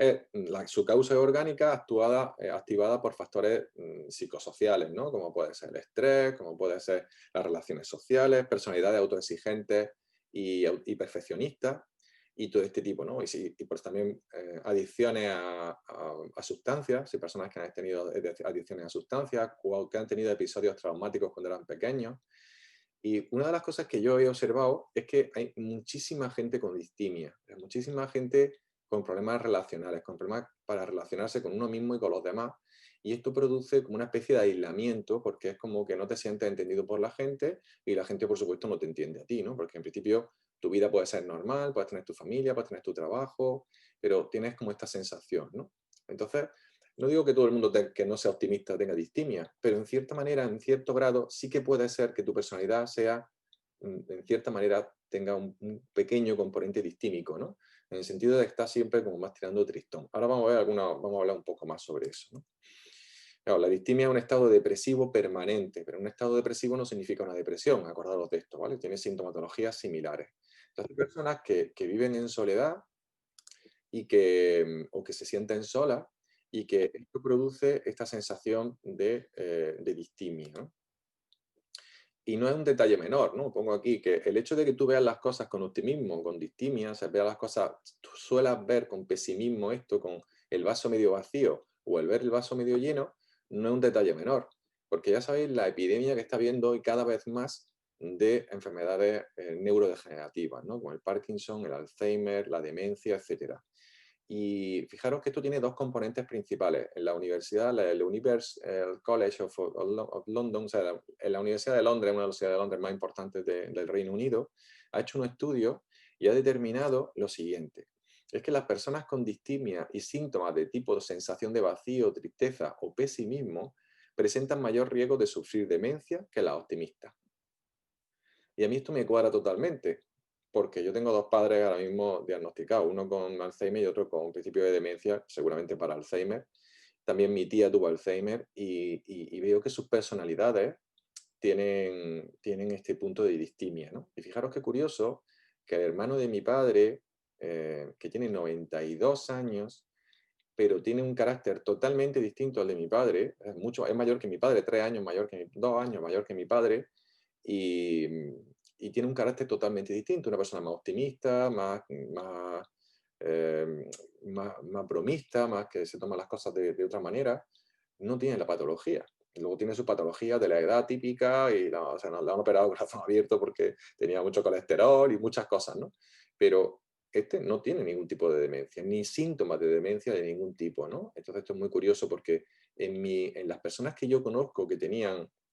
su causa es orgánica activada por factores psicosociales, ¿no? Como puede ser el estrés, como puede ser las relaciones sociales, personalidades autoexigentes y perfeccionistas, y todo este tipo, ¿no? Y pues también adicciones a sustancias, si personas que han tenido adicciones a sustancias o que han tenido episodios traumáticos cuando eran pequeños. Y una de las cosas que yo he observado es que hay muchísima gente con distimia, muchísima gente con problemas relacionales, con problemas para relacionarse con uno mismo y con los demás. Y esto produce como una especie de aislamiento, porque es como que no te sientes entendido por la gente y la gente, por supuesto, no te entiende a ti, ¿no? Porque en principio tu vida puede ser normal, puedes tener tu familia, puedes tener tu trabajo, pero tienes como esta sensación, ¿no? Entonces, no digo que todo el mundo que no sea optimista tenga distimia, pero en cierta manera, en cierto grado, sí que puede ser que tu personalidad sea, en cierta manera, tenga un pequeño componente distímico, ¿no? En el sentido de que está siempre como más tirando tristón. Ahora vamos a hablar un poco más sobre eso, ¿no? Claro, la distimia es un estado depresivo permanente, pero un estado depresivo no significa una depresión, acordaros de esto, ¿vale? Tiene sintomatologías similares. Entonces, hay personas que viven en soledad o que se sienten solas y que esto produce esta sensación de distimia, ¿no? Y no es un detalle menor, ¿no? Pongo aquí que el hecho de que tú veas las cosas con optimismo, con distimia, o sea, veas las cosas, tú suelas ver con pesimismo esto, con el vaso medio vacío o el ver el vaso medio lleno, no es un detalle menor, porque ya sabéis la epidemia que está habiendo hoy cada vez más de enfermedades neurodegenerativas, ¿no? Como el Parkinson, el Alzheimer, la demencia, etcétera. Y fijaros que esto tiene dos componentes principales. En la universidad, el University College of London, o sea, en la Universidad de Londres, una de las universidades de Londres más importantes del Reino Unido, ha hecho un estudio y ha determinado lo siguiente. Es que las personas con distimia y síntomas de tipo de sensación de vacío, tristeza o pesimismo presentan mayor riesgo de sufrir demencia que las optimistas. Y a mí esto me cuadra totalmente, porque yo tengo dos padres ahora mismo diagnosticados, uno con Alzheimer y otro con principio de demencia, seguramente para Alzheimer. También mi tía tuvo Alzheimer y veo que sus personalidades tienen este punto de distimia, ¿no? Y fijaros qué curioso que el hermano de mi padre, que tiene 92 años, pero tiene un carácter totalmente distinto al de mi padre, es mayor que mi padre, 3 años mayor que 2 años mayor que mi padre, y, y tiene un carácter totalmente distinto, una persona más optimista, eh, más bromista, más que se toma las cosas de otra manera, no tiene la patología. Y luego tiene su patología de la edad típica y o sea, le han operado corazón abierto porque tenía mucho colesterol y muchas cosas, ¿no? Pero este no tiene ningún tipo de demencia, ni síntomas de demencia de ningún tipo, ¿no? Entonces esto es muy curioso porque en las personas que yo conozco que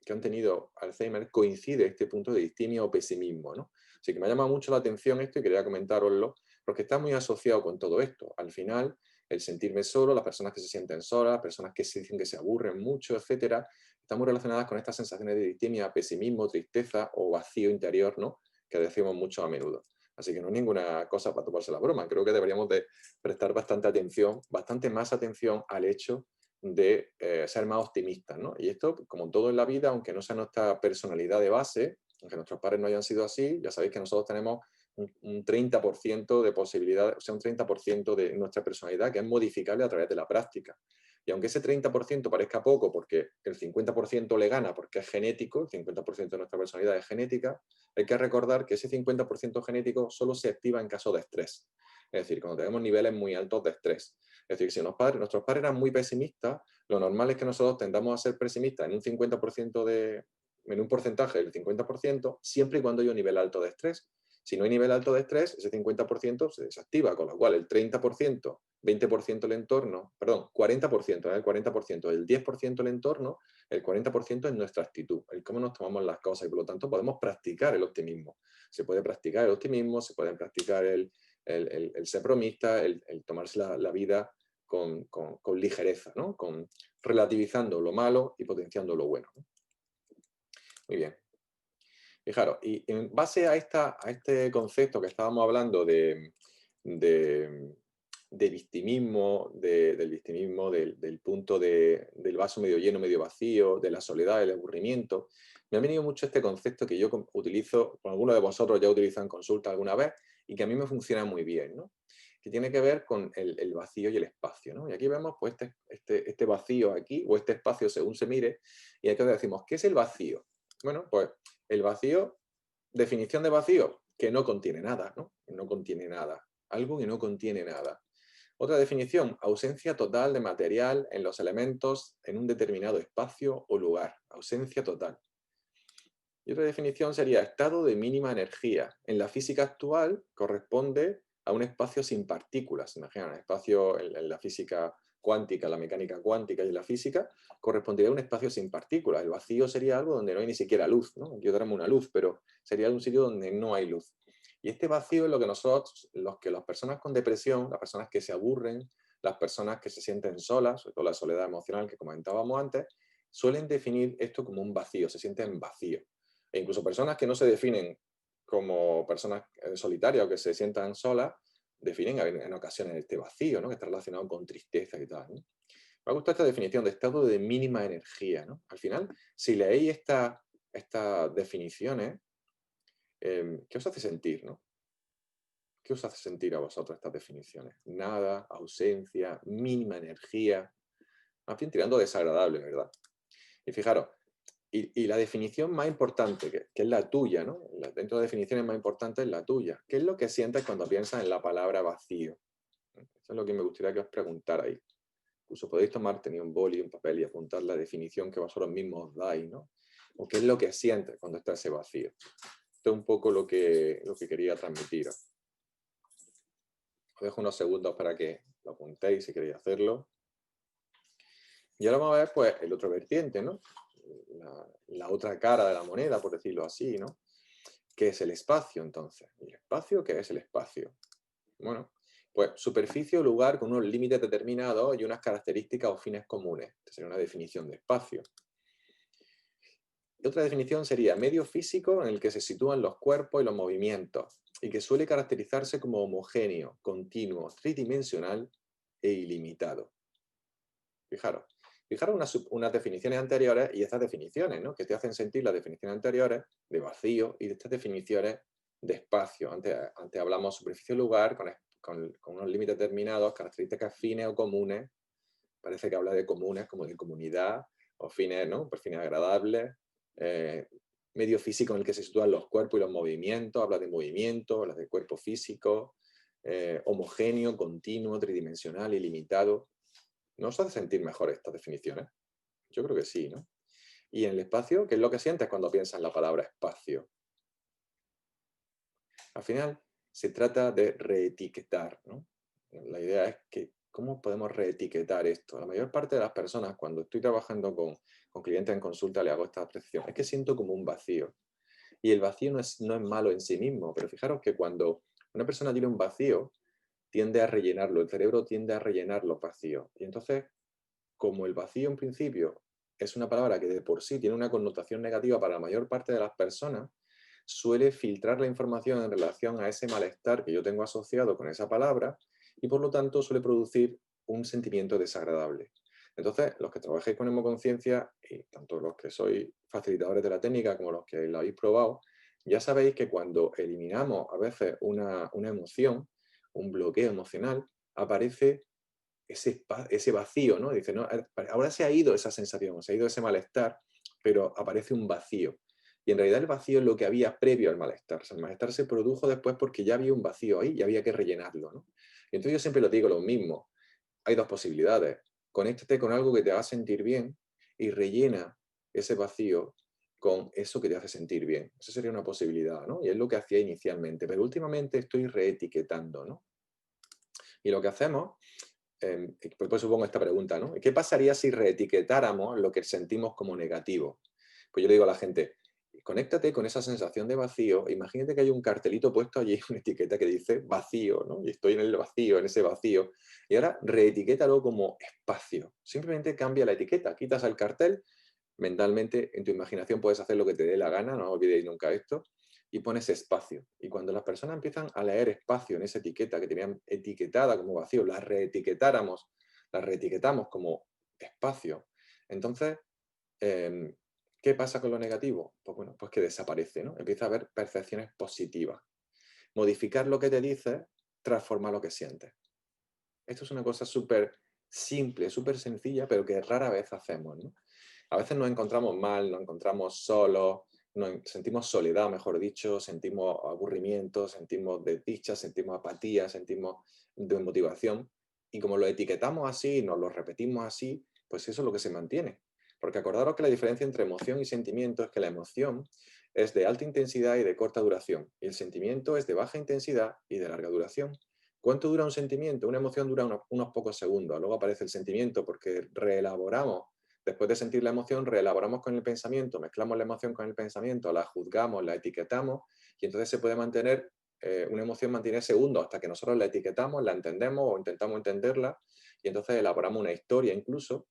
han tenido Alzheimer coincide este punto de distimia o pesimismo, ¿no? Así que me ha llamado mucho la atención esto y quería comentároslo porque está muy asociado con todo esto. Al final, el sentirme solo, las personas que se sienten solas, las personas que se dicen que se aburren mucho, etcétera, están muy relacionadas con estas sensaciones de distimia, pesimismo, tristeza o vacío interior, ¿no? Que decimos mucho a menudo. Así que no es ninguna cosa para tomarse la broma. Creo que deberíamos de prestar bastante atención, bastante más atención al hecho de ser más optimistas, ¿no? Y esto, como todo en la vida, aunque no sea nuestra personalidad de base, aunque nuestros padres no hayan sido así, ya sabéis que nosotros tenemos un 30% de posibilidad, o sea, un 30% de nuestra personalidad que es modificable a través de la práctica. Y aunque ese 30% parezca poco, porque el 50% le gana porque es genético, el 50% de nuestra personalidad es genética, hay que recordar que ese 50% genético solo se activa en caso de estrés. Es decir, cuando tenemos niveles muy altos de estrés. Es decir, si nuestros padres eran muy pesimistas, lo normal es que nosotros tendamos a ser pesimistas en un 50% en un porcentaje del 50%, siempre y cuando haya un nivel alto de estrés. Si no hay nivel alto de estrés, ese 50% se desactiva, con lo cual el 30%, 20% el entorno, perdón, 40%, el 40%, el 10% el entorno, el 40% es nuestra actitud, el cómo nos tomamos las cosas y por lo tanto podemos practicar el optimismo. Se puede practicar el optimismo, se puede practicar el ser bromista, el tomarse la vida con ligereza, ¿no? Relativizando lo malo y potenciando lo bueno, ¿no? Muy bien. Fijaros, y en base a este concepto que estábamos hablando de victimismo, del victimismo, del punto del vaso medio lleno, medio vacío, de la soledad, el aburrimiento, me ha venido mucho este concepto que yo utilizo, algunos de vosotros ya utilizan en consulta alguna vez, y que a mí me funciona muy bien, ¿no? Que tiene que ver con el vacío y el espacio, ¿no? Y aquí vemos pues, este vacío aquí, o este espacio según se mire, y aquí decimos, ¿qué es el vacío? Bueno, pues el vacío, definición de vacío, que no contiene nada, ¿no? No contiene nada. Algo que no contiene nada. Otra definición, ausencia total de material en los elementos en un determinado espacio o lugar. Ausencia total. Y otra definición sería estado de mínima energía. En la física actual corresponde a un espacio sin partículas. Imagina, un espacio en la física cuántica, la mecánica cuántica y la física, correspondería a un espacio sin partículas. El vacío sería algo donde no hay ni siquiera luz, ¿no? Aquí tenemos una luz, pero sería un sitio donde no hay luz. Y este vacío es lo que las personas con depresión, las personas que se aburren, las personas que se sienten solas, sobre todo la soledad emocional que comentábamos antes, suelen definir esto como un vacío, se sienten vacíos. E incluso personas que no se definen como personas solitarias o que se sientan solas, definen en ocasiones este vacío, ¿no? Que está relacionado con tristeza y tal, ¿no? Me ha gustado esta definición de estado de mínima energía, ¿no? Al final, si leéis estas definiciones, ¿qué os hace sentir, no? ¿Qué os hace sentir a vosotros estas definiciones? Nada, ausencia, mínima energía, más bien tirando desagradable, ¿verdad? Y fijaros, y la definición más importante, que es la tuya, ¿no? Dentro de definiciones más importantes, la tuya. ¿Qué es lo que sientes cuando piensas en la palabra vacío? Eso es lo que me gustaría que os preguntarais. Incluso podéis tomar, tener un boli, un papel y apuntar la definición que vosotros mismos os dais, ¿no? O qué es lo que sientes cuando está ese vacío. Esto es un poco lo que quería transmitiros. Os dejo unos segundos para que lo apuntéis si queréis hacerlo. Y ahora vamos a ver, pues, el otro vertiente, ¿no? La otra cara de la moneda, por decirlo así, ¿no? ¿Qué es el espacio, entonces? ¿El espacio? ¿Qué es el espacio? Bueno, pues superficie o lugar con unos límites determinados y unas características o fines comunes. Esta sería una definición de espacio. Y otra definición sería medio físico en el que se sitúan los cuerpos y los movimientos y que suele caracterizarse como homogéneo, continuo, tridimensional e ilimitado. Fijaros unas definiciones anteriores y estas definiciones, ¿no? Que te hacen sentir las definiciones anteriores de vacío y de estas definiciones de espacio. Antes hablamos superficie o lugar con unos límites determinados, características fines o comunes. Parece que habla de comunes como de comunidad o fines, ¿no? Pues fines agradables. Medio físico en el que se sitúan los cuerpos y los movimientos. Habla de movimiento, habla de cuerpo físico. Homogéneo, continuo, tridimensional, ilimitado. ¿No os hace sentir mejor estas definiciones? Yo creo que sí, ¿no? Y en el espacio, ¿qué es lo que sientes cuando piensas en la palabra espacio? Al final, se trata de reetiquetar, ¿no? La idea es que, ¿cómo podemos reetiquetar esto? La mayor parte de las personas, cuando estoy trabajando con clientes en consulta, le hago esta apreciación. Es que siento como un vacío. Y el vacío no es malo en sí mismo, pero fijaros que cuando una persona tiene un vacío, tiende a rellenarlo, el cerebro tiende a rellenar los vacíos. Y entonces, como el vacío en principio es una palabra que de por sí tiene una connotación negativa para la mayor parte de las personas, suele filtrar la información en relación a ese malestar que yo tengo asociado con esa palabra y por lo tanto suele producir un sentimiento desagradable. Entonces, los que trabajéis con hemoconciencia, y tanto los que sois facilitadores de la técnica como los que la habéis probado, ya sabéis que cuando eliminamos a veces una emoción, un bloqueo emocional, aparece ese vacío, ¿no? Dice, no, ahora se ha ido esa sensación, se ha ido ese malestar, pero aparece un vacío. Y en realidad el vacío es lo que había previo al malestar. O sea, el malestar se produjo después porque ya había un vacío ahí y había que rellenarlo, ¿no? Y entonces yo siempre lo digo lo mismo. Hay dos posibilidades. Conéctate con algo que te haga sentir bien y rellena ese vacío con eso que te hace sentir bien. Esa sería una posibilidad, ¿no? Y es lo que hacía inicialmente, pero últimamente estoy reetiquetando, ¿no? Y lo que hacemos, pues supongo esta pregunta, ¿no? ¿Qué pasaría si reetiquetáramos lo que sentimos como negativo? Pues yo le digo a la gente, conéctate con esa sensación de vacío, imagínate que hay un cartelito puesto allí, una etiqueta que dice vacío, ¿no? Y estoy en el vacío, en ese vacío. Y ahora reetiquétalo como espacio. Simplemente cambia la etiqueta, quitas el cartel, mentalmente, en tu imaginación puedes hacer lo que te dé la gana, no olvidéis nunca esto, y pones espacio. Y cuando las personas empiezan a leer espacio en esa etiqueta que tenían etiquetada como vacío, la reetiquetamos como espacio, entonces, em, ¿qué pasa con lo negativo? Pues bueno, pues que desaparece, ¿no? Empieza a haber percepciones positivas. Modificar lo que te dices transforma lo que sientes. Esto es una cosa súper simple, súper sencilla, pero que rara vez hacemos, ¿no? A veces nos encontramos mal, nos encontramos solos, sentimos soledad, mejor dicho, sentimos aburrimiento, sentimos desdicha, sentimos apatía, sentimos desmotivación. Y como lo etiquetamos así, nos lo repetimos así, pues eso es lo que se mantiene. Porque acordaros que la diferencia entre emoción y sentimiento es que la emoción es de alta intensidad y de corta duración, y el sentimiento es de baja intensidad y de larga duración. ¿Cuánto dura un sentimiento? Una emoción dura unos pocos segundos, luego aparece el sentimiento porque reelaboramos. Después de sentir la emoción, reelaboramos con el pensamiento, mezclamos la emoción con el pensamiento, la juzgamos, la etiquetamos y entonces se puede mantener, una emoción mantiene segundos hasta que nosotros la etiquetamos, la entendemos o intentamos entenderla y entonces elaboramos una historia incluso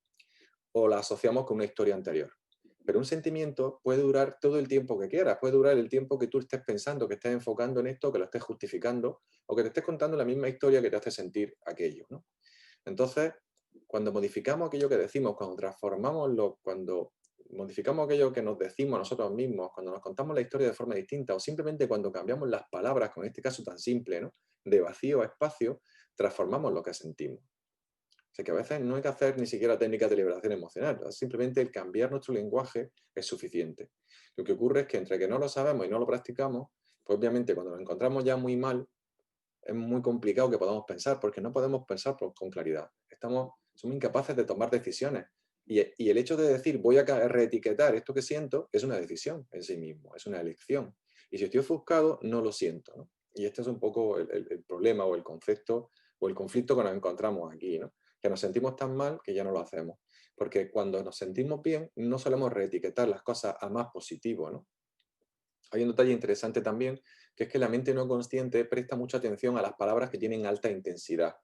o la asociamos con una historia anterior. Pero un sentimiento puede durar todo el tiempo que quieras, puede durar el tiempo que tú estés pensando, que estés enfocando en esto, que lo estés justificando o que te estés contando la misma historia que te hace sentir aquello, ¿no? Entonces, cuando modificamos aquello que decimos, cuando modificamos aquello que nos decimos nosotros mismos, cuando nos contamos la historia de forma distinta, o simplemente cuando cambiamos las palabras, con este caso tan simple, ¿no? De vacío a espacio, transformamos lo que sentimos. O sea que a veces no hay que hacer ni siquiera técnicas de liberación emocional, simplemente el cambiar nuestro lenguaje es suficiente. Lo que ocurre es que entre que no lo sabemos y no lo practicamos, pues obviamente cuando nos encontramos ya muy mal, es muy complicado que podamos pensar, porque no podemos pensar con claridad. Somos incapaces de tomar decisiones. Y el hecho de decir voy a reetiquetar esto que siento es una decisión en sí mismo, es una elección. Y si estoy ofuscado, no lo siento, ¿no? Y este es un poco el problema o el concepto o el conflicto que nos encontramos aquí, ¿no? Que nos sentimos tan mal que ya no lo hacemos. Porque cuando nos sentimos bien, no solemos reetiquetar las cosas a más positivo, ¿no? Hay un detalle interesante también, que es que la mente no consciente presta mucha atención a las palabras que tienen alta intensidad.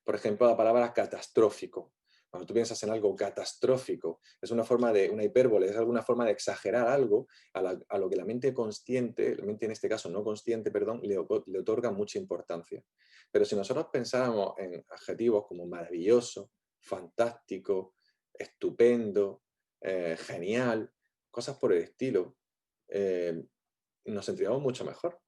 Por ejemplo, la palabra catastrófico. Cuando tú piensas en algo catastrófico, es una forma de una hipérbole, es alguna forma de exagerar algo a lo que la mente consciente, la mente en este caso no consciente, perdón, le otorga mucha importancia. Pero si nosotros pensáramos en adjetivos como maravilloso, fantástico, estupendo, genial, cosas por el estilo, eh, nos sentíamos mucho mejor.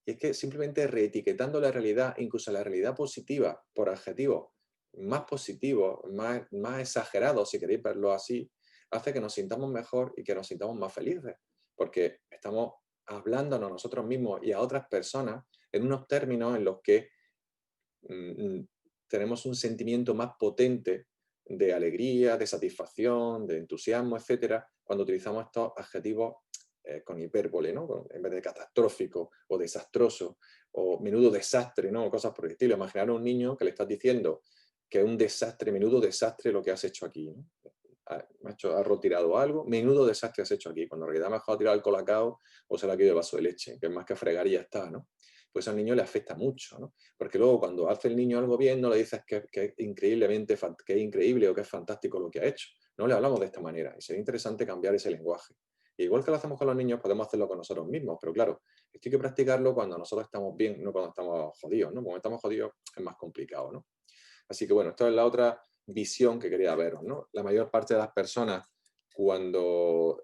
Y es que simplemente reetiquetando la realidad, incluso la realidad positiva, por adjetivos más positivos, más exagerados, si queréis verlo así, hace que nos sintamos mejor y que nos sintamos más felices. Porque estamos hablándonos a nosotros mismos y a otras personas en unos términos en los que tenemos un sentimiento más potente de alegría, de satisfacción, de entusiasmo, etcétera, cuando utilizamos estos adjetivos con hipérbole, ¿no? En vez de catastrófico o desastroso o menudo desastre, ¿no? Cosas por el estilo. Imaginar a un niño que le estás diciendo que es un desastre, menudo desastre lo que has hecho aquí, ¿no? Has retirado algo, menudo desastre has hecho aquí, cuando en realidad me has dejado tirar el colacao o se le ha caído el vaso de leche, que es más que fregar y ya está, ¿no? Pues al niño le afecta mucho, ¿no? Porque luego cuando hace el niño algo bien, no le dices que es increíblemente, que es increíble o que es fantástico lo que ha hecho. No le hablamos de esta manera y sería interesante cambiar ese lenguaje. Y igual que lo hacemos con los niños, podemos hacerlo con nosotros mismos, pero claro, esto hay que practicarlo cuando nosotros estamos bien, no cuando estamos jodidos, ¿no? Cuando estamos jodidos es más complicado, ¿no? Así que bueno, esto es la otra visión que quería veros, ¿no? La mayor parte de las personas cuando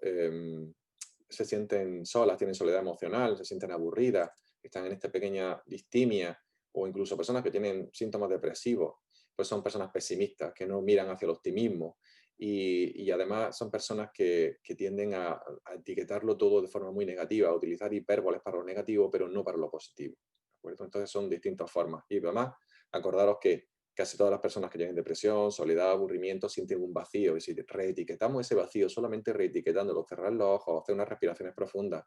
se sienten solas, tienen soledad emocional, se sienten aburridas, están en esta pequeña distimia, o incluso personas que tienen síntomas depresivos, pues son personas pesimistas, que no miran hacia el optimismo, y además son personas que tienden a etiquetarlo todo de forma muy negativa, a utilizar hipérboles para lo negativo, pero no para lo positivo. ¿De acuerdo? Entonces son distintas formas. Y además, acordaros que casi todas las personas que tienen depresión, soledad, aburrimiento, sienten un vacío. Y si reetiquetamos ese vacío, solamente reetiquetándolo, cerrar los ojos, hacer unas respiraciones profundas,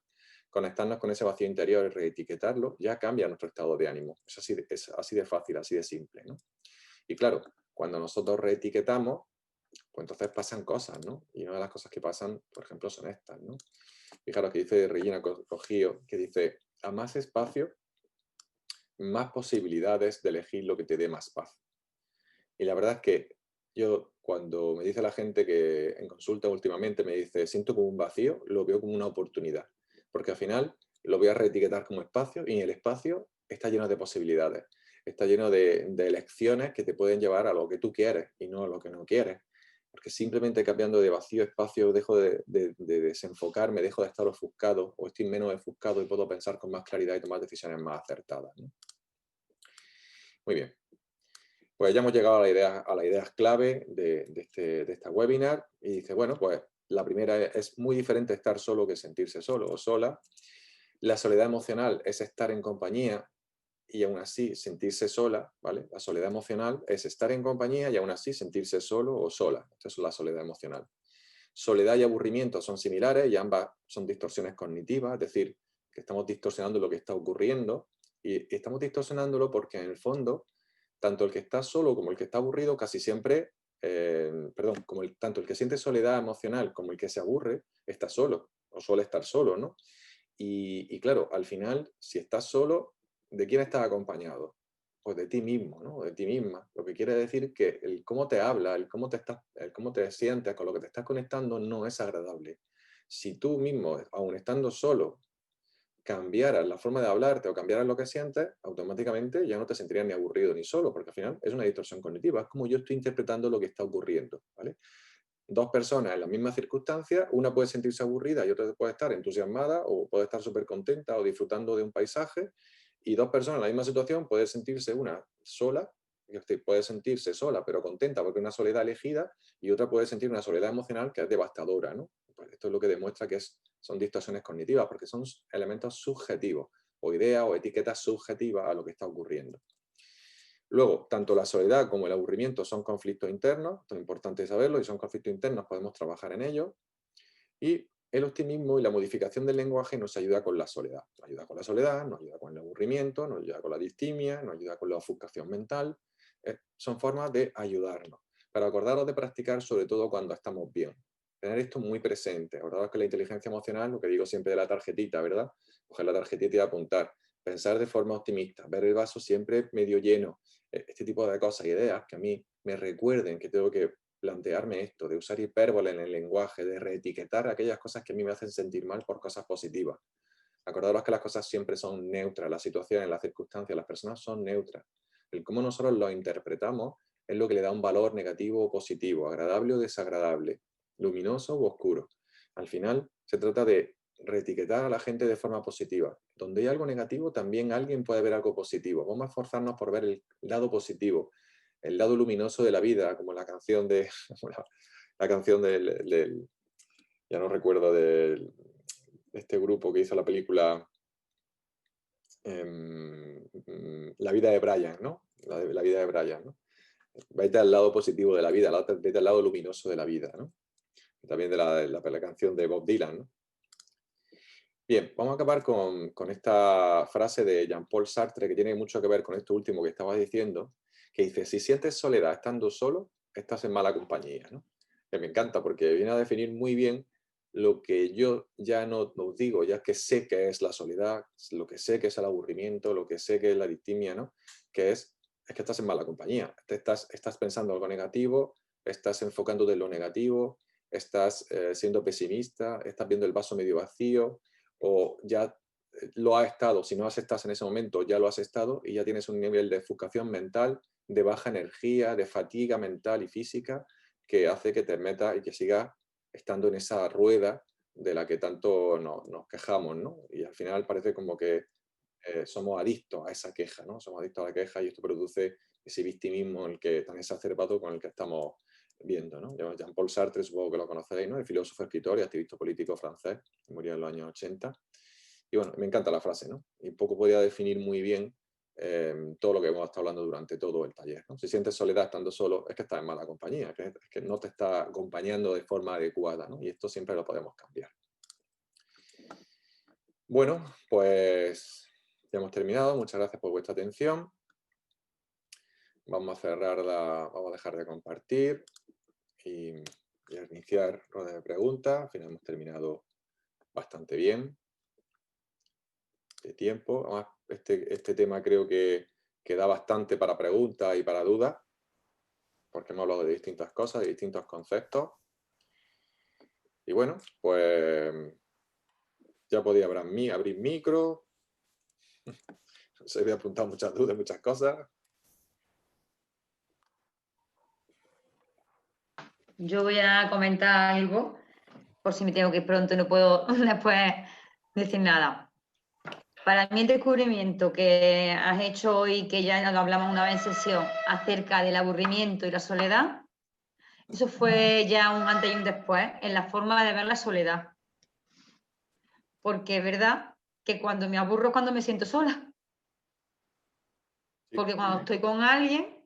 conectarnos con ese vacío interior y reetiquetarlo, ya cambia nuestro estado de ánimo. Es así de fácil, así de simple, ¿no? Y claro, cuando nosotros reetiquetamos, pues entonces pasan cosas, ¿no? Y una de las cosas que pasan, por ejemplo, son estas, ¿no? Fijaros que dice Regina Coggio, que dice, a más espacio, más posibilidades de elegir lo que te dé más paz. Y la verdad es que yo, cuando me dice la gente que en consulta últimamente me dice, siento como un vacío, lo veo como una oportunidad. Porque al final lo voy a reetiquetar como espacio y el espacio está lleno de posibilidades. Está lleno de elecciones que te pueden llevar a lo que tú quieres y no a lo que no quieres. Porque simplemente cambiando de vacío a espacio dejo de desenfocarme, dejo de estar ofuscado o estoy menos ofuscado y puedo pensar con más claridad y tomar decisiones más acertadas, ¿no? Muy bien. Pues ya hemos llegado a las ideas clave de esta webinar y dice, bueno, pues la primera es muy diferente estar solo que sentirse solo o sola. La soledad emocional es estar en compañía y aún así sentirse sola, ¿vale? La soledad emocional es estar en compañía y aún así sentirse solo o sola. Esta es la soledad emocional. Soledad y aburrimiento son similares y ambas son distorsiones cognitivas, es decir, que estamos distorsionando lo que está ocurriendo y estamos distorsionándolo porque en el fondo tanto el que está solo como el que está aburrido casi siempre, perdón, tanto el que siente soledad emocional como el que se aburre, está solo o suele estar solo, ¿no? Y claro, al final, si estás solo, ¿de quién estás acompañado? Pues de ti mismo, ¿no? De ti misma. Lo que quiere decir que el cómo te habla, el cómo te sientes, con lo que te estás conectando, no es agradable. Si tú mismo, aun estando solo, cambiaras la forma de hablarte o cambiaras lo que sientes, automáticamente ya no te sentirías ni aburrido ni solo, porque al final es una distorsión cognitiva, es como yo estoy interpretando lo que está ocurriendo, ¿vale? Dos personas en las mismas circunstancias, una puede sentirse aburrida y otra puede estar entusiasmada o puede estar súper contenta o disfrutando de un paisaje, y dos personas en la misma situación puede sentirse una sola, es decir, puede sentirse sola pero contenta porque es una soledad elegida, y otra puede sentir una soledad emocional que es devastadora, ¿no? Pues esto es lo que demuestra que son distorsiones cognitivas, porque son elementos subjetivos o ideas o etiquetas subjetivas a lo que está ocurriendo. Luego, tanto la soledad como el aburrimiento son conflictos internos, esto es importante saberlo, y son conflictos internos, podemos trabajar en ellos. Y el optimismo y la modificación del lenguaje nos ayuda con la soledad. Nos ayuda con la soledad, nos ayuda con el aburrimiento, nos ayuda con la distimia, nos ayuda con la ofuscación mental. Son formas de ayudarnos. Pero acordaros de practicar sobre todo cuando estamos bien. Tener esto muy presente. Acordaros que la inteligencia emocional, lo que digo siempre de la tarjetita, ¿verdad? Coger la tarjetita y apuntar. Pensar de forma optimista, ver el vaso siempre medio lleno. Este tipo de cosas, ideas que a mí me recuerden que tengo que plantearme esto, de usar hipérbole en el lenguaje, de reetiquetar aquellas cosas que a mí me hacen sentir mal por cosas positivas. Acordaros que las cosas siempre son neutras, las situaciones, las circunstancias, las personas son neutras. El cómo nosotros lo interpretamos es lo que le da un valor negativo o positivo, agradable o desagradable, luminoso o oscuro. Al final se trata de reetiquetar a la gente de forma positiva. Donde hay algo negativo, también alguien puede ver algo positivo. Vamos a esforzarnos por ver el lado positivo, el lado luminoso de la vida, como la canción de la canción ya no recuerdo de este grupo que hizo la película La vida de Brian, ¿no? La vida de Brian, ¿no? Vete al lado positivo de la vida, vete al lado luminoso de la vida, ¿no? También de la canción de Bob Dylan, ¿no? Bien, vamos a acabar con esta frase de Jean-Paul Sartre que tiene mucho que ver con esto último que estabas diciendo, que dice, si sientes soledad estando solo, estás en mala compañía, ¿no? Que me encanta porque viene a definir muy bien lo que yo ya no digo, ya que sé que es la soledad, lo que sé que es el aburrimiento, lo que sé que es la distimia, ¿no? Que es que estás en mala compañía, estás pensando algo negativo, estás enfocándote en lo negativo, estás siendo pesimista, estás viendo el vaso medio vacío, o ya lo has estado, si no has estado en ese momento, ya lo has estado y ya tienes un nivel de ofuscación mental de baja energía, de fatiga mental y física, que hace que te metas y que sigas estando en esa rueda de la que tanto nos quejamos, ¿no? Y al final parece como que somos adictos a esa queja, ¿no? Somos adictos a la queja y esto produce ese victimismo el que, tan exacerbado con el que estamos viendo, ¿no? Jean-Paul Sartre, supongo que lo conocéis, ¿no? El filósofo, escritor y activista político francés, que murió en los años 80. Y bueno, me encanta la frase, ¿no? Y un poco podría definir muy bien todo lo que hemos estado hablando durante todo el taller, ¿no? Si sientes soledad estando solo, es que estás en mala compañía, es que no te está acompañando de forma adecuada, ¿no? Y esto siempre lo podemos cambiar. Bueno, pues ya hemos terminado. Muchas gracias por vuestra atención. Vamos a vamos a dejar de compartir y a iniciar rueda de preguntas. Al final hemos terminado bastante bien de tiempo. Además, este tema creo que da bastante para preguntas y para dudas, porque hemos hablado de distintas cosas, de distintos conceptos. Y bueno, pues ya podía abrir micro. Se había apuntado muchas dudas, muchas cosas. Yo voy a comentar algo, por si me tengo que ir pronto y no puedo después decir nada. Para mí el descubrimiento que has hecho hoy, que ya lo hablamos una vez en sesión, acerca del aburrimiento y la soledad, eso fue ya un antes y un después en la forma de ver la soledad. Porque es verdad que cuando me aburro es cuando me siento sola. Porque cuando estoy con alguien,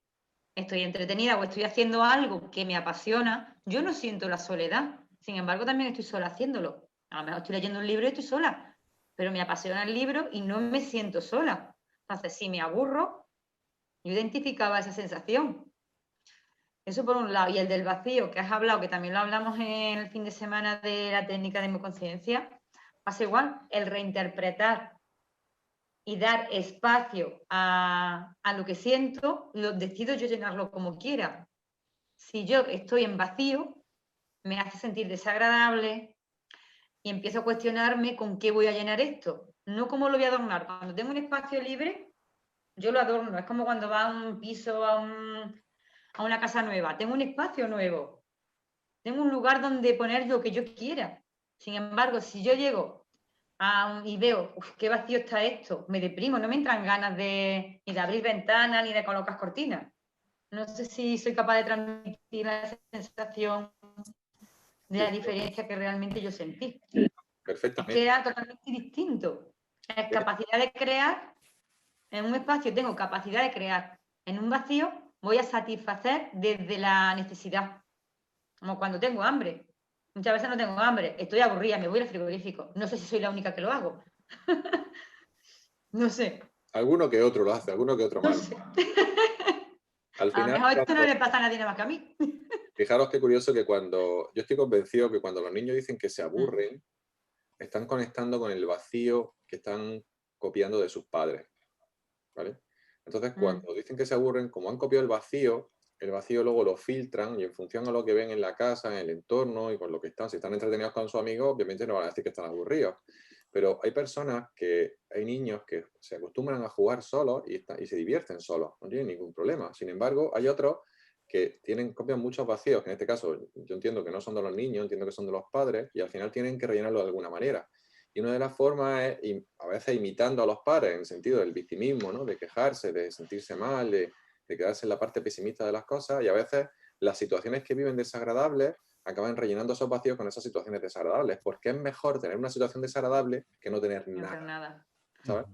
estoy entretenida o estoy haciendo algo que me apasiona, yo no siento la soledad. Sin embargo, también estoy sola haciéndolo. A lo mejor estoy leyendo un libro y estoy sola, pero me apasiona el libro y no me siento sola. Entonces, si me aburro, yo identificaba esa sensación. Eso por un lado. Y el del vacío, que has hablado, que también lo hablamos en el fin de semana de la técnica de mi conciencia, pasa igual, el reinterpretar y dar espacio a lo que siento, lo decido yo llenarlo como quiera. Si yo estoy en vacío, me hace sentir desagradable y empiezo a cuestionarme con qué voy a llenar esto, no cómo lo voy a adornar. Cuando tengo un espacio libre, yo lo adorno. Es como cuando va a un piso, a una casa nueva. Tengo un espacio nuevo, tengo un lugar donde poner lo que yo quiera. Sin embargo, si yo llego y veo, uf, qué vacío está esto, me deprimo, no me entran ganas ni de abrir ventanas ni de colocar cortinas. No sé si soy capaz de transmitir la sensación de la diferencia que realmente yo sentí. Es que Perfectamente. era totalmente distinto. Es capacidad de crear, en un espacio tengo capacidad de crear, en un vacío voy a satisfacer desde la necesidad, como cuando tengo hambre. Muchas veces no tengo hambre, estoy aburrida, me voy al frigorífico. No sé si soy la única que lo hago. No sé. Alguno que otro lo hace, alguno que otro No mal. sé. Al A lo final, mejor esto no le pasa a nadie nada más que a mí. fijaros qué curioso que yo estoy convencido que cuando los niños dicen que se Mm. aburren, están conectando con el vacío que están copiando de sus padres, ¿vale? Entonces, cuando dicen que se aburren, como han copiado el vacío luego lo filtran y en función a lo que ven en la casa, en el entorno y con lo que están, si están entretenidos con sus amigos, obviamente no van a decir que están aburridos. Pero hay niños que se acostumbran a jugar solos y se divierten solos, no tienen ningún problema. Sin embargo, hay otros que copian muchos vacíos, que en este caso yo entiendo que no son de los niños, entiendo que son de los padres, y al final tienen que rellenarlo de alguna manera. Y una de las formas es, a veces, imitando a los padres, en el sentido del victimismo, ¿no? De quejarse, de sentirse mal, de quedarse en la parte pesimista de las cosas, y a veces las situaciones que viven desagradables acaban rellenando esos vacíos con esas situaciones desagradables, porque es mejor tener una situación desagradable que no tener No hacer nada, nada. ¿sabes?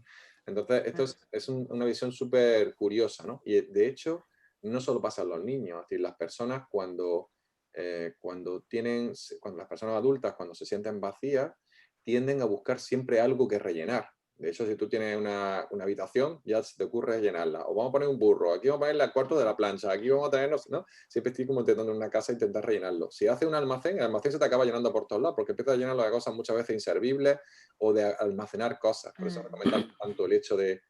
Entonces, esto es una visión súper curiosa, ¿no? Y de hecho, no solo pasa en los niños, es decir, las personas cuando las personas adultas, cuando se sienten vacías, tienden a buscar siempre algo que rellenar. De hecho, si tú tienes una habitación, ya se te ocurre llenarla. O vamos a poner un burro, aquí vamos a poner el cuarto de la plancha, aquí vamos a tener, ¿no? Siempre estoy como intentando en una casa intentar rellenarlo. Si hace un almacén, el almacén se te acaba llenando por todos lados, porque empiezas a llenarlo de cosas muchas veces inservibles o de almacenar cosas. Por eso recomendamos tanto el hecho de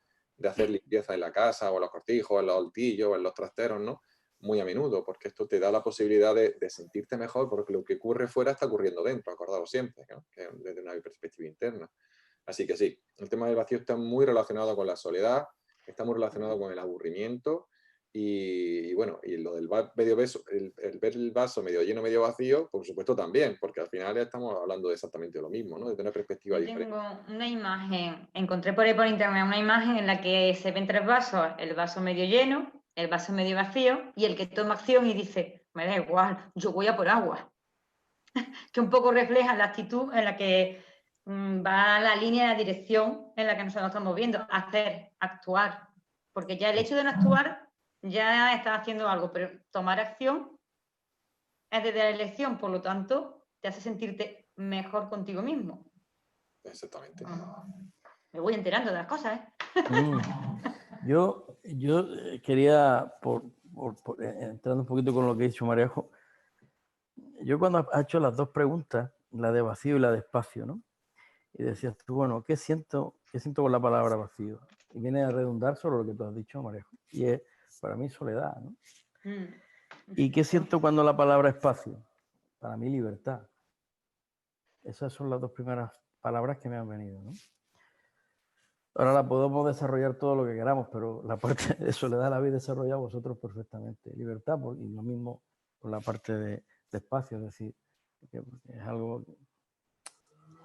hacer limpieza en la casa, o en los cortijos, en los altillos, o en los trasteros, ¿no? Muy a menudo, porque esto te da la posibilidad de sentirte mejor, porque lo que ocurre fuera está ocurriendo dentro, acordaros siempre, ¿no? Que desde una perspectiva interna. Así que sí, el tema del vacío está muy relacionado con la soledad, está muy relacionado con el aburrimiento, Y bueno, y lo del medio vaso, el ver el vaso medio lleno, medio vacío, por supuesto también, porque al final estamos hablando de exactamente lo mismo, ¿no? De tener perspectiva Yo diferente. tengo una imagen, encontré por ahí por internet una imagen en la que se ven tres vasos, el vaso medio lleno, el vaso medio vacío y el que toma acción y dice, me da igual, yo voy a por agua. Que un poco refleja la actitud en la que va la línea, la dirección en la que nosotros estamos viendo, hacer, actuar. Porque ya el hecho de no actuar ya está haciendo algo, pero tomar acción es desde la elección, por lo tanto, te hace sentirte mejor contigo mismo. Exactamente. Me voy enterando de las cosas, ¿eh? Yo quería, entrando un poquito con lo que ha dicho Marejo, yo cuando has hecho las dos preguntas, la de vacío y la de espacio, ¿no? Y decías tú, bueno, ¿qué siento con la palabra vacío? Y viene a redundar sobre lo que tú has dicho, Marejo. Y es, para mí, soledad, ¿no? ¿Y qué siento cuando la palabra espacio? Para mí, libertad. Esas son las dos primeras palabras que me han venido, ¿no? Ahora la podemos desarrollar todo lo que queramos, pero la parte de soledad la habéis desarrollado vosotros perfectamente. Libertad, y lo mismo con la parte de espacio, es decir, que es algo...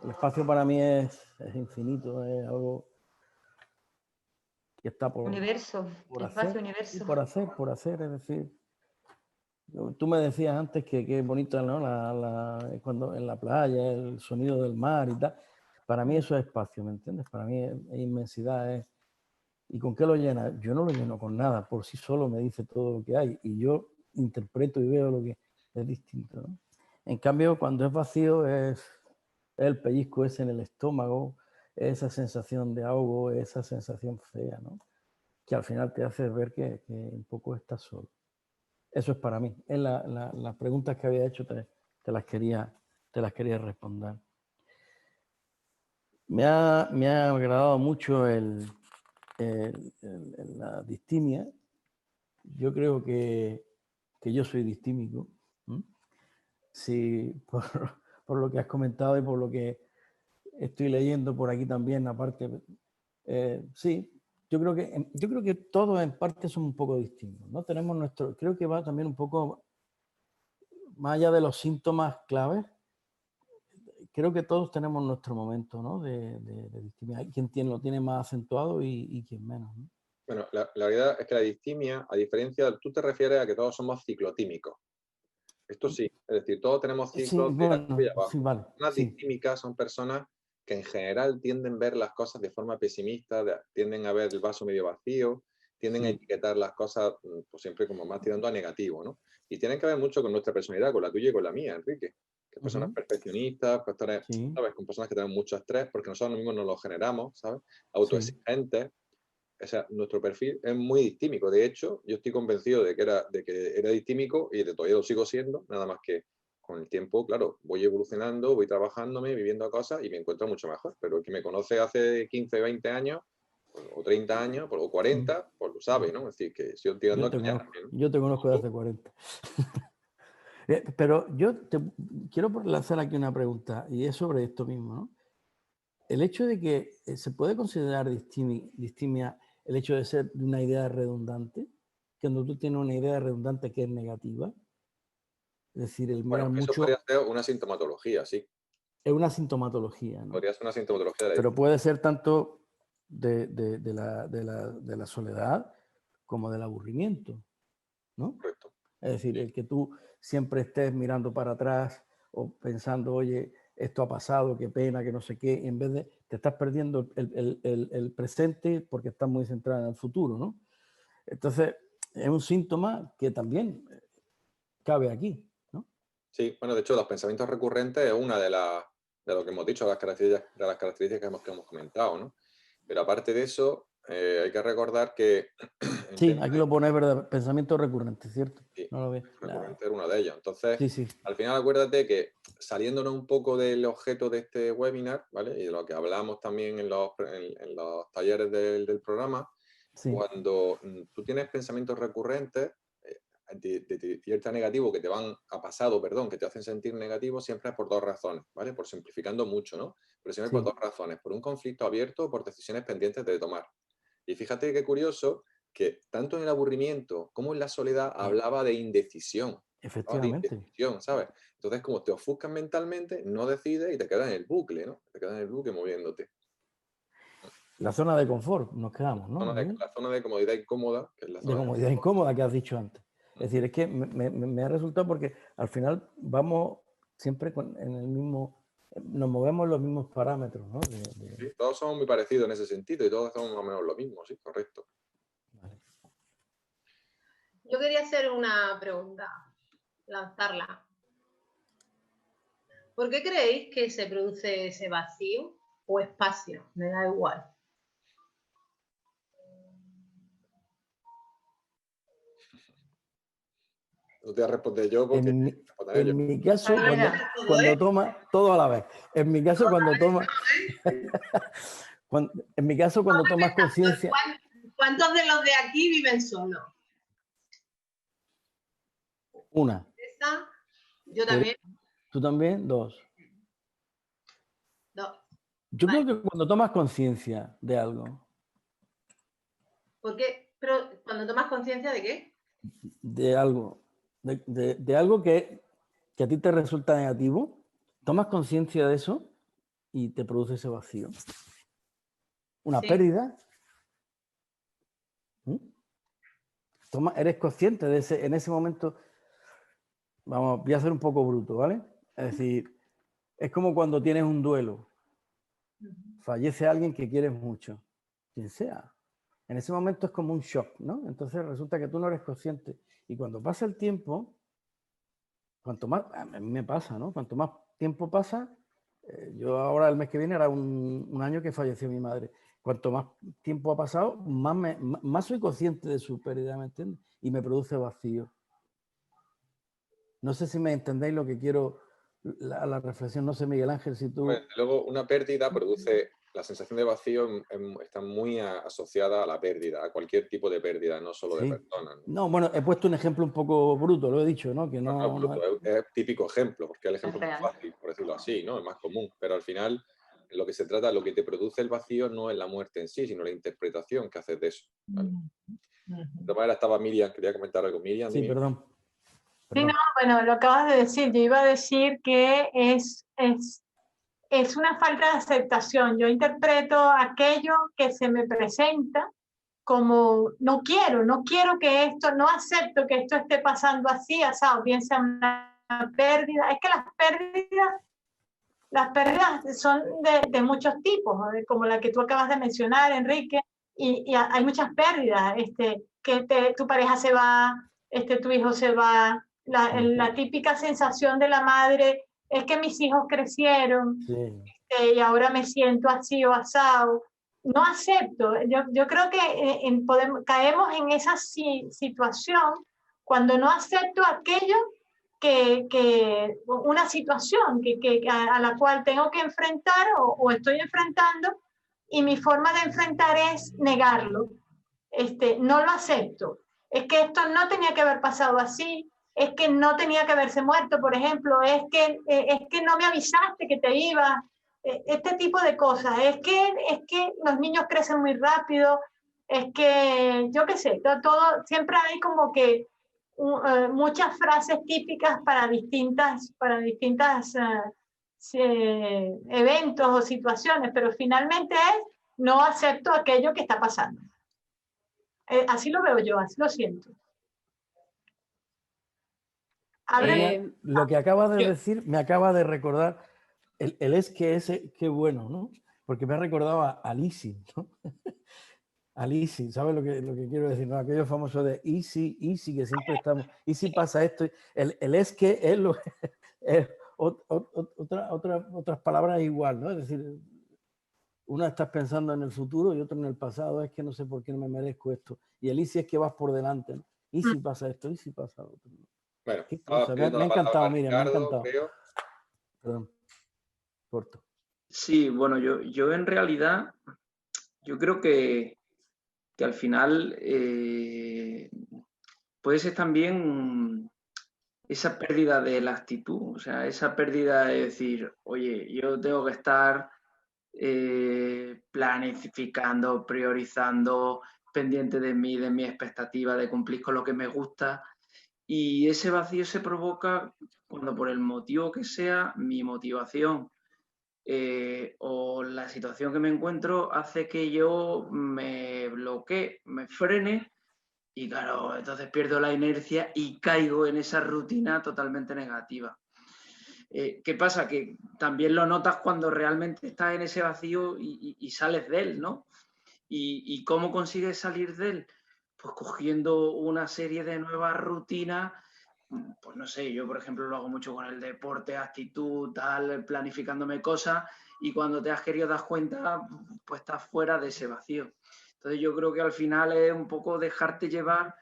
El espacio para mí es infinito, es algo que está por Universo, espacio, hacer, universo. por hacer, es decir, tú me decías antes que es bonito, ¿no? Cuando en la playa, el sonido del mar y tal. Para mí eso es espacio, ¿me entiendes? Para mí es inmensidad. ¿Y con qué lo llena? Yo no lo lleno con nada, por sí solo me dice todo lo que hay y yo interpreto y veo lo que es distinto, ¿no? En cambio, cuando es vacío es el pellizco ese en el estómago, esa sensación de ahogo, esa sensación fea, ¿no? Que al final te hace ver que un poco estás solo. Eso es para mí. Es las preguntas que había hecho te las quería responder. Me ha agradado mucho la distimia. Yo creo que yo soy distímico. Sí, por lo que has comentado y por lo que estoy leyendo por aquí también, aparte. Sí, yo creo que todos en parte somos un poco distintos, ¿no? Tenemos creo que va también un poco más allá de los síntomas claves. Creo que todos tenemos nuestro momento, ¿no? de distimia. Hay quien lo tiene más acentuado y quien menos, ¿no? Bueno, la verdad es que la distimia, a diferencia, tú te refieres a que todos somos ciclotímicos. Esto sí, es decir, todos tenemos Sí, ciclos de arriba y bueno, abajo. sí, vale. Las Sí, distímicas son personas que en general tienden a ver las cosas de forma pesimista, tienden a ver el vaso medio vacío, tienden a sí. etiquetar las cosas pues siempre como más tirando a negativo, ¿no? Y tienen que ver mucho con nuestra personalidad, con la tuya y con la mía, Enrique. Que personas perfeccionistas, Sí, ¿sabes? Con personas que tienen mucho estrés, porque nosotros mismos nos lo generamos, ¿sabes? sí. Autoexigentes. O sea, nuestro perfil es muy distímico. De hecho, yo estoy convencido de que era distímico y todavía lo sigo siendo, nada más que con el tiempo, claro, voy evolucionando, voy trabajándome, viviendo cosas y me encuentro mucho mejor. Pero el que me conoce hace 15, 20 años, o 30 años, o 40, pues lo sabe, ¿no? Es decir, que si yo tirando a cañar, ¿no? Yo te conozco desde hace 40. Pero yo te quiero lanzar aquí una pregunta y es sobre esto mismo, ¿no? El hecho de que se puede considerar distimia el hecho de ser de una idea redundante, cuando tú tienes una idea redundante que es negativa, es decir, el Bueno, mirar eso podría mucho ser una sintomatología, sí. es una sintomatología, ¿no? Podría ser una sintomatología de la Pero distimia. puede ser tanto de la soledad como del aburrimiento, ¿no? Correcto. Es decir, el que tú siempre estés mirando para atrás o pensando, oye, esto ha pasado, qué pena, que no sé qué, en vez de te estás perdiendo el presente porque estás muy centrado en el futuro, ¿no? Entonces, es un síntoma que también cabe aquí, ¿no? Sí, bueno, de hecho, los pensamientos recurrentes es una de lo que hemos dicho, de las características que hemos comentado, ¿no? Pero aparte de eso, hay que recordar que en Sí, tema aquí lo pone, ¿verdad? Pensamiento recurrente, ¿cierto? sí, No lo ves. recurrente era uno de ellos. Entonces, Sí, sí, al final acuérdate que saliéndonos un poco del objeto de este webinar, ¿vale? Y de lo que hablamos también en los talleres del programa, sí, cuando tú tienes pensamientos recurrentes, de cierta negativo que te van a pasado, perdón, que te hacen sentir negativo, siempre es por dos razones, ¿vale? Por simplificando mucho, ¿no? Pero siempre por sí, dos razones, por un conflicto abierto o por decisiones pendientes de tomar. Y fíjate qué curioso que tanto en el aburrimiento como en la soledad hablaba de indecisión. Efectivamente. ¿Sabes? Entonces, como te ofuscas mentalmente, no decides y te quedas en el bucle, ¿no? Te quedas en el bucle moviéndote. La zona de confort, nos quedamos, ¿no? La zona de comodidad incómoda, que es la zona de comodidad incómoda que has dicho antes. Es decir, es que me ha resultado porque al final vamos siempre en el mismo, nos movemos en los mismos parámetros, ¿no? Sí, todos somos muy parecidos en ese sentido y todos hacemos más o menos lo mismo, sí, correcto. Vale. Yo quería hacer una pregunta, lanzarla. ¿Por qué creéis que se produce ese vacío o espacio? Me da igual. No te voy a responder yo porque en mi caso, cuando toma, todo a la vez. En mi caso, cuando toma, en mi caso, cuando tomas conciencia. ¿Cuántos de los de aquí viven solos? Una. Yo también. ¿Tú también? Dos. Yo creo que cuando tomas conciencia de algo. ¿Por qué? Pero cuando tomas conciencia de qué? De algo. De algo que a ti te resulta negativo, tomas conciencia de eso y te produce ese vacío. Una pérdida. Eres consciente de ese, en ese momento. Vamos, voy a ser un poco bruto, ¿vale? Es decir, es como cuando tienes un duelo. Fallece alguien que quieres mucho, quien sea. En ese momento es como un shock, ¿no? Entonces resulta que tú no eres consciente. Y cuando pasa el tiempo, cuanto más, a mí me pasa, ¿no? Cuanto más tiempo pasa, yo ahora el mes que viene era un año que falleció mi madre. Cuanto más tiempo ha pasado, más soy consciente de su pérdida, ¿me entiendes? Y me produce vacío. No sé si me entendéis lo que quiero, la reflexión, no sé, Miguel Ángel, si tú... Bueno, luego, una pérdida produce, la sensación de vacío está muy asociada a la pérdida, a cualquier tipo de pérdida, no solo de personas. No, bueno, he puesto un ejemplo un poco bruto, lo he dicho, ¿no? Que es típico ejemplo, porque el ejemplo es más fácil, por decirlo así, ¿no? Es más común, pero al final lo que se trata, lo que te produce el vacío no es la muerte en sí, sino la interpretación que haces de eso, ¿vale? De todas maneras estaba Miriam, quería comentar algo. Miriam, sí, perdón. Sí, no, bueno, lo acabas de decir. Yo iba a decir que es una falta de aceptación. Yo interpreto aquello que se me presenta como no quiero que esto, no acepto que esto esté pasando así, asado, bien sea una pérdida. Es que las pérdidas son de muchos tipos, ¿no? Como la que tú acabas de mencionar, Enrique, y hay muchas pérdidas, que tu pareja se va, tu hijo se va. La típica sensación de la madre es que mis hijos crecieron y ahora me siento así o asado. No acepto. Yo creo que caemos en esa situación cuando no acepto aquello una situación a la cual tengo que enfrentar o estoy enfrentando, y mi forma de enfrentar es negarlo. No lo acepto. Es que esto no tenía que haber pasado así, es que no tenía que haberse muerto, por ejemplo, es que no me avisaste que te iba, este tipo de cosas. Es que los niños crecen muy rápido, es que, yo qué sé, todo siempre hay como que muchas frases típicas para distintas eventos o situaciones, pero finalmente es no acepto aquello que está pasando. Así lo veo yo, así lo siento. Lo que acabas de decir me acaba de recordar el es que ese, qué bueno, ¿no? Porque me ha recordado a Lisi, ¿no? A Lisi, ¿sabes lo que quiero decir? ¿No? Aquello famoso de easy, que siempre estamos, y si pasa esto, el es que es lo es otras palabras igual, ¿no? Es decir, una estás pensando en el futuro y otra en el pasado, es que no sé por qué no me merezco esto. Y el easy es que vas por delante, ¿no? Y si pasa esto, y si pasa lo otro. Bueno, me ha encantado, Miriam, me ha encantado. Creo. Perdón. Corto. Sí, bueno, yo en realidad, yo creo que al final puede ser también esa pérdida de la actitud, o sea, esa pérdida de decir, oye, yo tengo que estar planificando, priorizando, pendiente de mí, de mi expectativa, de cumplir con lo que me gusta. Y ese vacío se provoca cuando, por el motivo que sea, mi motivación o la situación que me encuentro hace que yo me bloquee, me frene, y claro, entonces pierdo la inercia y caigo en esa rutina totalmente negativa. ¿Qué pasa? Que también lo notas cuando realmente estás en ese vacío y sales de él, ¿no? ¿Y cómo consigues salir de él? Pues cogiendo una serie de nuevas rutinas. Pues no sé, yo por ejemplo lo hago mucho con el deporte, actitud, tal, planificándome cosas, y cuando te has querido dar cuenta, pues estás fuera de ese vacío. Entonces yo creo que al final es un poco dejarte llevar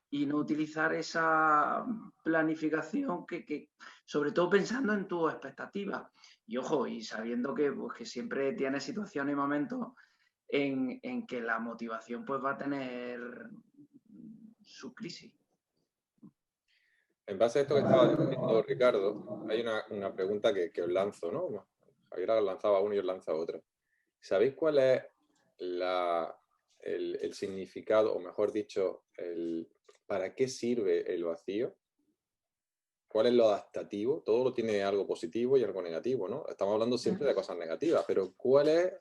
y no utilizar esa planificación que sobre todo pensando en tus expectativas. Y ojo, y sabiendo que, pues, que siempre tienes situaciones y momentos en que la motivación pues va a tener su crisis. En base a esto que estaba diciendo Ricardo, hay una pregunta que os lanzo, ¿no? Javier lanzaba uno y os lanza otra. ¿Sabéis cuál es el significado, o mejor dicho, para qué sirve el vacío? ¿Cuál es lo adaptativo? Todo lo tiene algo positivo y algo negativo, ¿no? Estamos hablando siempre de cosas negativas, pero ¿cuál es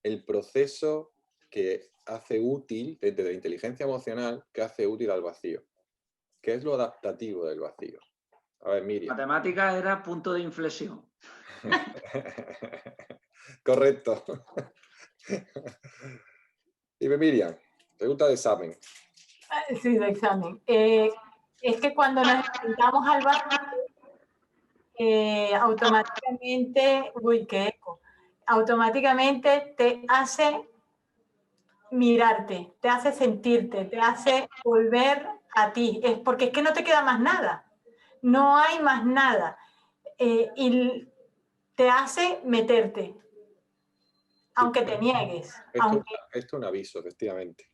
el proceso que hace útil, desde la inteligencia emocional, que hace útil al vacío? ¿Qué es lo adaptativo del vacío? A ver, Miriam. Matemática era punto de inflexión. Correcto. Dime, Miriam, pregunta de examen. Sí, de examen. Es que cuando nos enfrentamos al vacío, automáticamente, uy, qué eco, automáticamente te hace mirarte, te hace sentirte, te hace volver a ti. Es porque es que no te queda más nada, no hay más nada. Y te hace meterte, aunque te niegues. Esto es un aviso, efectivamente.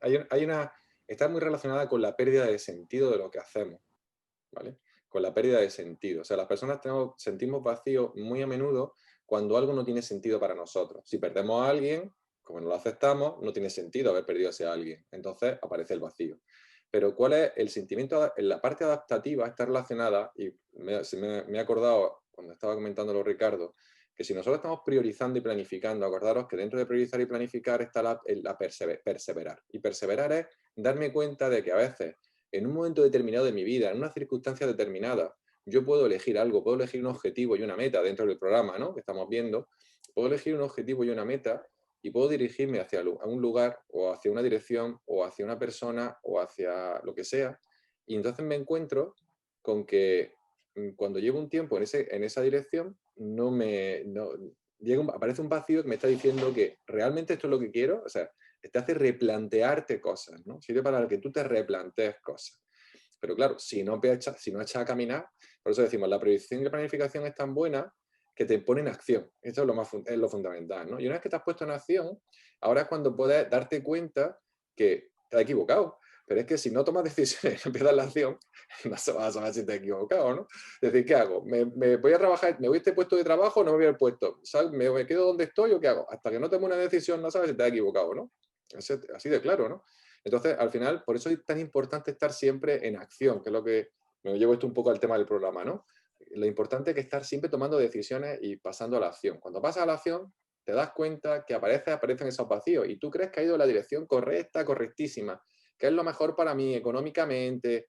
Está muy relacionada con la pérdida de sentido de lo que hacemos, ¿vale? Con la pérdida de sentido. O sea, las personas sentimos vacío muy a menudo cuando algo no tiene sentido para nosotros. Si perdemos a alguien, como no lo aceptamos, no tiene sentido haber perdido a ese alguien. Entonces aparece el vacío. Pero ¿cuál es el sentimiento? La parte adaptativa está relacionada, y me he acordado cuando estaba comentándolo Ricardo, que si nosotros estamos priorizando y planificando, acordaros que dentro de priorizar y planificar está perseverar. Y perseverar es darme cuenta de que a veces, en un momento determinado de mi vida, en una circunstancia determinada, yo puedo elegir algo, puedo elegir un objetivo y una meta dentro del programa, ¿no?, que estamos viendo, puedo elegir un objetivo y una meta y puedo dirigirme hacia un lugar o hacia una dirección o hacia una persona o hacia lo que sea, y entonces me encuentro con que cuando llevo un tiempo en esa dirección, aparece un vacío que me está diciendo que realmente esto es lo que quiero. O sea, te hace replantearte cosas, ¿no? Sirve para que tú te replantees cosas. Pero claro, si no echas a caminar, por eso decimos, la proyección y la planificación es tan buena que te pone en acción. Esto es lo fundamental, ¿no? Y una vez que te has puesto en acción, ahora es cuando puedes darte cuenta que te has equivocado. Pero es que si no tomas decisiones y empiezas la acción, no se va a saber si te has equivocado, ¿no? Es decir, ¿qué hago? ¿Me voy a trabajar? ¿Me voy a este puesto de trabajo o no me voy al puesto? ¿Sabes? ¿Me quedo donde estoy o qué hago? Hasta que no tomo una decisión no sabes si te has equivocado, ¿no? Así de claro, ¿no? Entonces, al final, por eso es tan importante estar siempre en acción, que es lo que me llevo esto un poco al tema del programa, ¿no? Lo importante es que estar siempre tomando decisiones y pasando a la acción. Cuando pasas a la acción, te das cuenta que aparecen esos vacíos y tú crees que ha ido en la dirección correcta, correctísima, que es lo mejor para mí económicamente,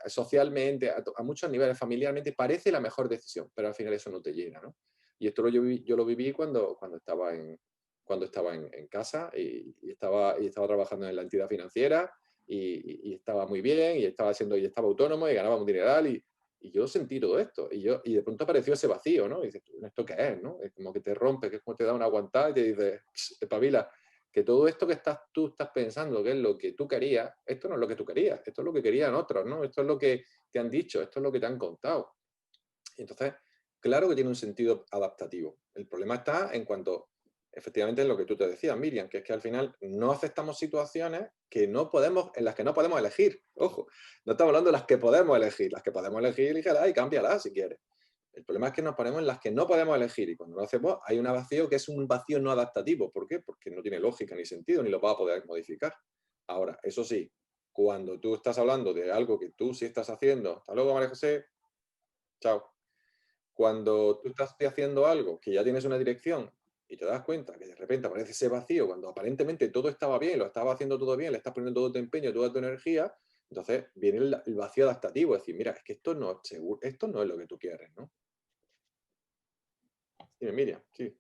socialmente, a muchos niveles, familiarmente, parece la mejor decisión, pero al final eso no te llena, ¿no? Y esto yo lo viví cuando estaba en casa y estaba trabajando en la entidad financiera y estaba muy bien y estaba autónomo y ganaba un dineral y yo sentí todo esto y de pronto apareció ese vacío, ¿no? Y dices, ¿esto qué es, no? Es como que te rompe, que es como te da una aguantada y te dices, espabila, que todo esto que tú estás pensando que es lo que tú querías, esto no es lo que tú querías, esto es lo que querían otros, ¿no? Esto es lo que te han dicho, esto es lo que te han contado. Y entonces, claro que tiene un sentido adaptativo. El problema está en cuanto, efectivamente, en lo que tú te decías, Miriam, que es que al final no aceptamos situaciones en las que no podemos elegir. Ojo, no estamos hablando de las que podemos elegir. Las que podemos elegir, elígelas y cámbialas si quieres. El problema es que nos ponemos en las que no podemos elegir y cuando lo hacemos hay un vacío que es un vacío no adaptativo. ¿Por qué? Porque no tiene lógica ni sentido ni lo vas a poder modificar. Ahora, eso sí, cuando tú estás hablando de algo que tú sí estás haciendo, hasta luego María José, chao. Cuando tú estás haciendo algo que ya tienes una dirección y te das cuenta que de repente aparece ese vacío cuando aparentemente todo estaba bien, lo estaba haciendo todo bien, le estás poniendo todo tu empeño, toda tu energía, entonces viene el vacío adaptativo, es decir, mira, es que esto no es lo que tú quieres, ¿no? Dime, Miriam, sí.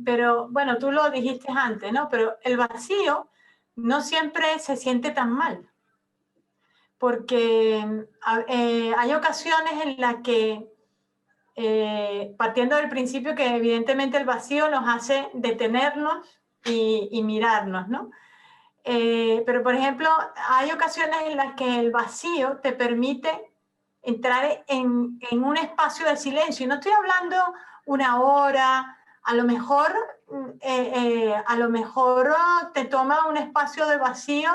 Pero bueno, tú lo dijiste antes, ¿no? Pero el vacío no siempre se siente tan mal, porque hay ocasiones en las que, partiendo del principio que evidentemente el vacío nos hace detenernos y mirarnos, ¿no? Pero, por ejemplo, hay ocasiones en las que el vacío te permite entrar en un espacio de silencio. Y no estoy hablando una hora, a lo mejor te toma un espacio de vacío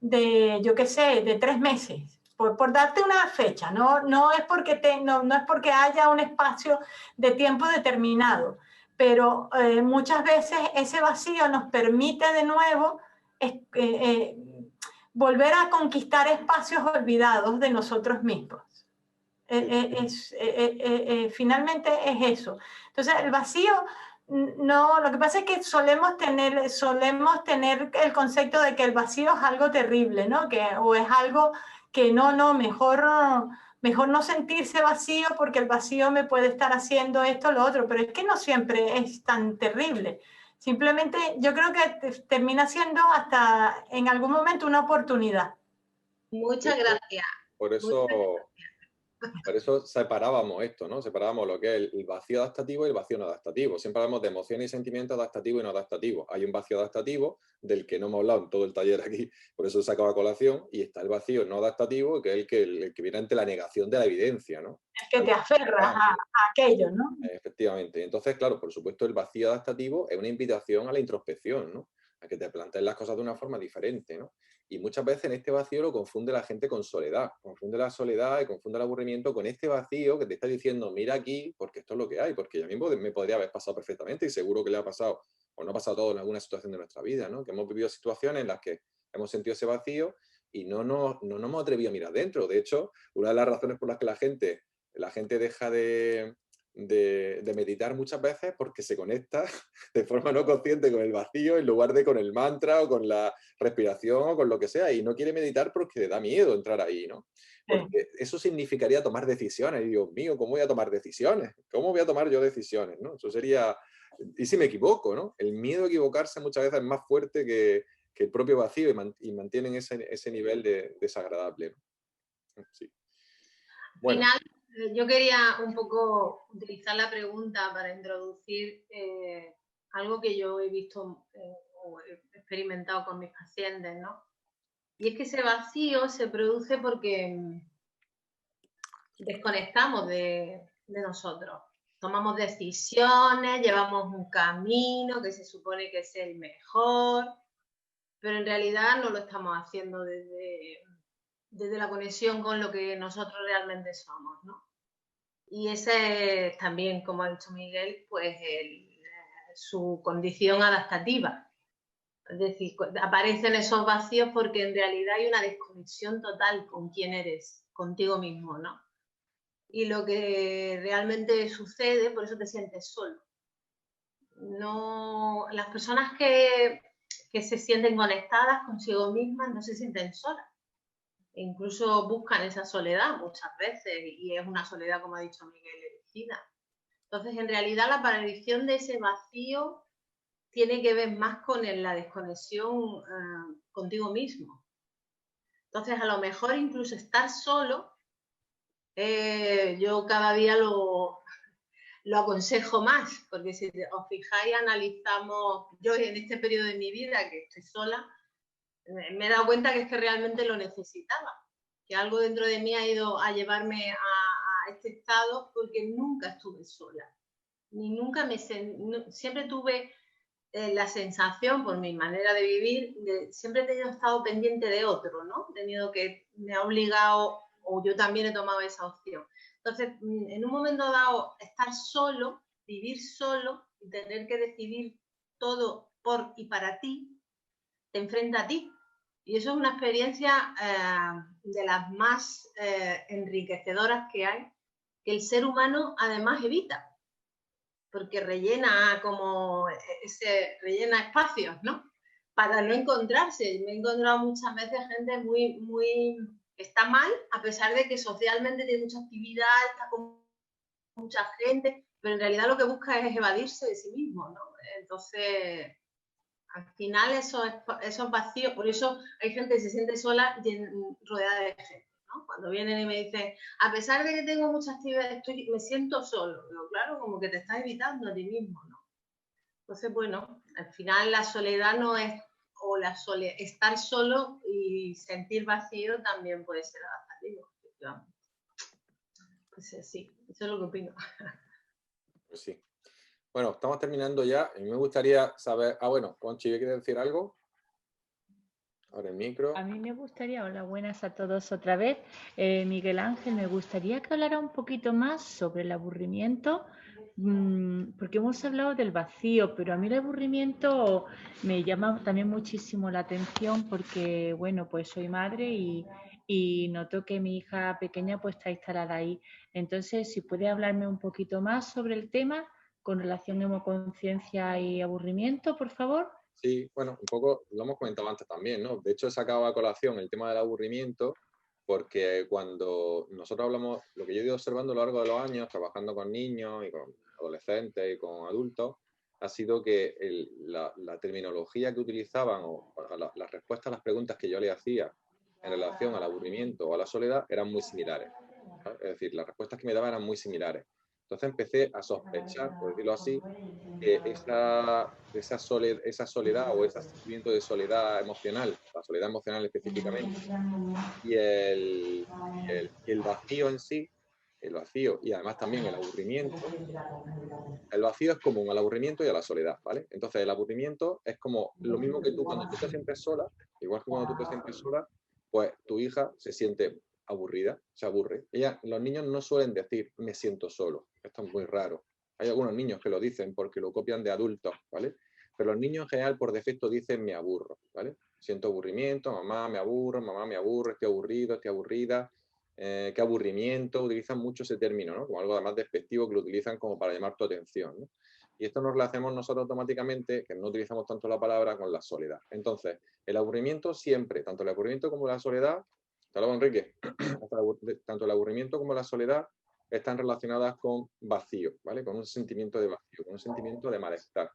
de, yo qué sé, de 3 meses. Por darte una fecha, no es porque haya un espacio de tiempo determinado, pero muchas veces ese vacío nos permite de nuevo volver a conquistar espacios olvidados de nosotros mismos. Finalmente es eso. Entonces, el vacío, no, lo que pasa es que solemos tener el concepto de que el vacío es algo terrible, ¿no? O es algo que mejor no sentirse vacío porque el vacío me puede estar haciendo esto o lo otro, pero es que no siempre es tan terrible. Simplemente yo creo que termina siendo hasta en algún momento una oportunidad. Muchas gracias. Por eso separábamos esto, ¿no? Separábamos lo que es el vacío adaptativo y el vacío no adaptativo. Siempre hablamos de emociones y sentimientos adaptativos y no adaptativos. Hay un vacío adaptativo del que no hemos hablado en todo el taller aquí, por eso sacaba a colación, y está el vacío no adaptativo, que es el que viene ante la negación de la evidencia, ¿no? Es que te aferras a aquello, ¿no? Efectivamente. Entonces, claro, por supuesto, el vacío adaptativo es una invitación a la introspección, ¿no? A que te plantees las cosas de una forma diferente, ¿no? Y muchas veces en este vacío lo confunde la gente con soledad. Confunde la soledad y confunde el aburrimiento con este vacío que te está diciendo, mira aquí, porque esto es lo que hay, porque ya mismo me podría haber pasado perfectamente y seguro que le ha pasado, o no ha pasado todo en alguna situación de nuestra vida, ¿no? Que hemos vivido situaciones en las que hemos sentido ese vacío y no nos hemos atrevido a mirar dentro. De hecho, una de las razones por las que la gente deja de meditar muchas veces porque se conecta de forma no consciente con el vacío en lugar de con el mantra o con la respiración o con lo que sea, y no quiere meditar porque le da miedo entrar ahí, ¿no? Porque eso significaría tomar decisiones, y Dios mío, ¿cómo voy a tomar decisiones? ¿Cómo voy a tomar yo decisiones? ¿No? Eso sería, y si me equivoco, ¿no? El miedo a equivocarse muchas veces es más fuerte que el propio vacío y mantienen ese nivel de desagradable, ¿no? Sí. Bueno. Al final, yo quería un poco utilizar la pregunta para introducir algo que yo he visto o he experimentado con mis pacientes, ¿no? Y es que ese vacío se produce porque desconectamos de nosotros. Tomamos decisiones, llevamos un camino que se supone que es el mejor, pero en realidad no lo estamos haciendo desde la conexión con lo que nosotros realmente somos, ¿no? Y ese es también, como ha dicho Miguel, pues su condición adaptativa. Es decir, aparecen esos vacíos porque en realidad hay una desconexión total con quién eres, contigo mismo, ¿no? Y lo que realmente sucede, por eso te sientes solo. No, las personas que se sienten conectadas consigo mismas no se sienten solas. Incluso buscan esa soledad muchas veces y es una soledad, como ha dicho Miguel, elegida. Entonces, en realidad, la aparición de ese vacío tiene que ver más con la desconexión contigo mismo. Entonces, a lo mejor incluso estar solo, yo cada día lo aconsejo más, porque si os fijáis, analizamos, yo en este periodo de mi vida que estoy sola, me he dado cuenta que es que realmente lo necesitaba, que algo dentro de mí ha ido a llevarme a este estado porque nunca estuve sola, ni nunca siempre tuve la sensación, por mi manera de vivir, siempre he estado pendiente de otro, ¿no? Me ha obligado o yo también he tomado esa opción. Entonces, en un momento dado, estar solo, vivir solo y tener que decidir todo por y para ti, te enfrenta a ti. Y eso es una experiencia de las más enriquecedoras que hay, que el ser humano además evita, porque rellena espacios, ¿no? Para no encontrarse. Me he encontrado muchas veces gente muy está mal, a pesar de que socialmente tiene mucha actividad, está con mucha gente, pero en realidad lo que busca es evadirse de sí mismo, ¿no? Entonces, al final esos vacíos, por eso hay gente que se siente sola rodeada de gente, ¿no? Cuando vienen y me dicen, a pesar de que tengo mucha actividad, me siento solo. Pero claro, como que te estás evitando a ti mismo, ¿no? Entonces, bueno, al final la soledad no es, o estar solo y sentir vacío también puede ser adaptativo. Pues sí, eso es lo que opino. Pues sí. Bueno, estamos terminando ya. Y me gustaría saber... bueno, Conchi, ¿quieres decir algo? Ahora el micro. A mí me gustaría, hola, buenas a todos otra vez. Miguel Ángel, me gustaría que hablara un poquito más sobre el aburrimiento, porque hemos hablado del vacío, pero a mí el aburrimiento me llama también muchísimo la atención porque, bueno, pues soy madre y noto que mi hija pequeña pues está instalada ahí. Entonces, si puede hablarme un poquito más sobre el tema con relación a hemoconciencia y aburrimiento, por favor. Sí, bueno, un poco lo hemos comentado antes también, ¿no? De hecho, he sacado a colación el tema del aburrimiento porque cuando nosotros hablamos, lo que yo he ido observando a lo largo de los años, trabajando con niños y con adolescentes y con adultos, ha sido que la terminología que utilizaban o las respuestas a las preguntas que yo le hacía en relación al aburrimiento o a la soledad eran muy similares, ¿sabes? Es decir, las respuestas que me daban eran muy similares. Entonces empecé a sospechar, por decirlo así, que esa soledad o ese sentimiento de soledad emocional, la soledad emocional específicamente, y el vacío en sí, el vacío y además también el aburrimiento, el vacío es común al aburrimiento y a la soledad, ¿vale? Entonces el aburrimiento es como lo mismo que tú cuando tú te sientes sola, igual que cuando tú te sientes sola, pues tu hija se siente aburrida, se aburre. Los niños no suelen decir me siento solo, esto es muy raro. Hay algunos niños que lo dicen porque lo copian de adultos, ¿vale? Pero los niños en general por defecto dicen me aburro, ¿vale? Siento aburrimiento, mamá me aburro, estoy aburrido, estoy aburrida, qué aburrimiento, utilizan mucho ese término, ¿no? Como algo además despectivo que lo utilizan como para llamar tu atención, ¿no? Y esto nos lo hacemos nosotros automáticamente, que no utilizamos tanto la palabra, con la soledad. Entonces, el aburrimiento siempre, tanto el aburrimiento como la soledad, hasta luego Enrique, tanto el aburrimiento como la soledad están relacionadas con vacío, ¿vale? Con un sentimiento de vacío, con un sentimiento de malestar.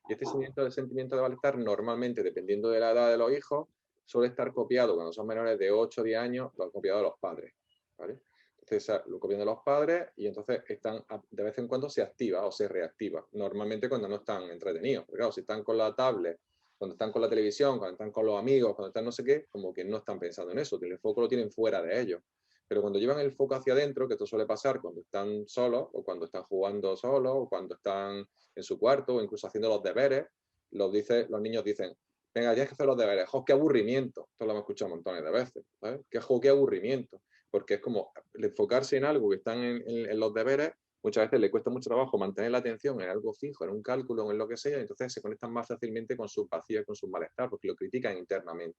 Y este sentimiento de malestar normalmente, dependiendo de la edad de los hijos, suele estar copiado, cuando son menores de 8 o 10 años, lo han copiado de los padres, ¿vale? Entonces lo copian de los padres y entonces de vez en cuando se activa o se reactiva, normalmente cuando no están entretenidos. Porque claro, si están con la tablet, cuando están con la televisión, cuando están con los amigos, cuando están no sé qué, como que no están pensando en eso, el foco lo tienen fuera de ellos. Pero cuando llevan el foco hacia adentro, que esto suele pasar cuando están solos, o cuando están jugando solos, o cuando están en su cuarto, o incluso haciendo los deberes, los niños dicen, venga, tienes que hacer los deberes, ¡jo, qué aburrimiento! Esto lo hemos escuchado montones de veces, ¿sabes? ¡Qué aburrimiento! Porque es como enfocarse en algo que están en los deberes, muchas veces le cuesta mucho trabajo mantener la atención en algo fijo, en un cálculo, en lo que sea, y entonces se conectan más fácilmente con sus vacíos, con sus malestar, porque lo critican internamente,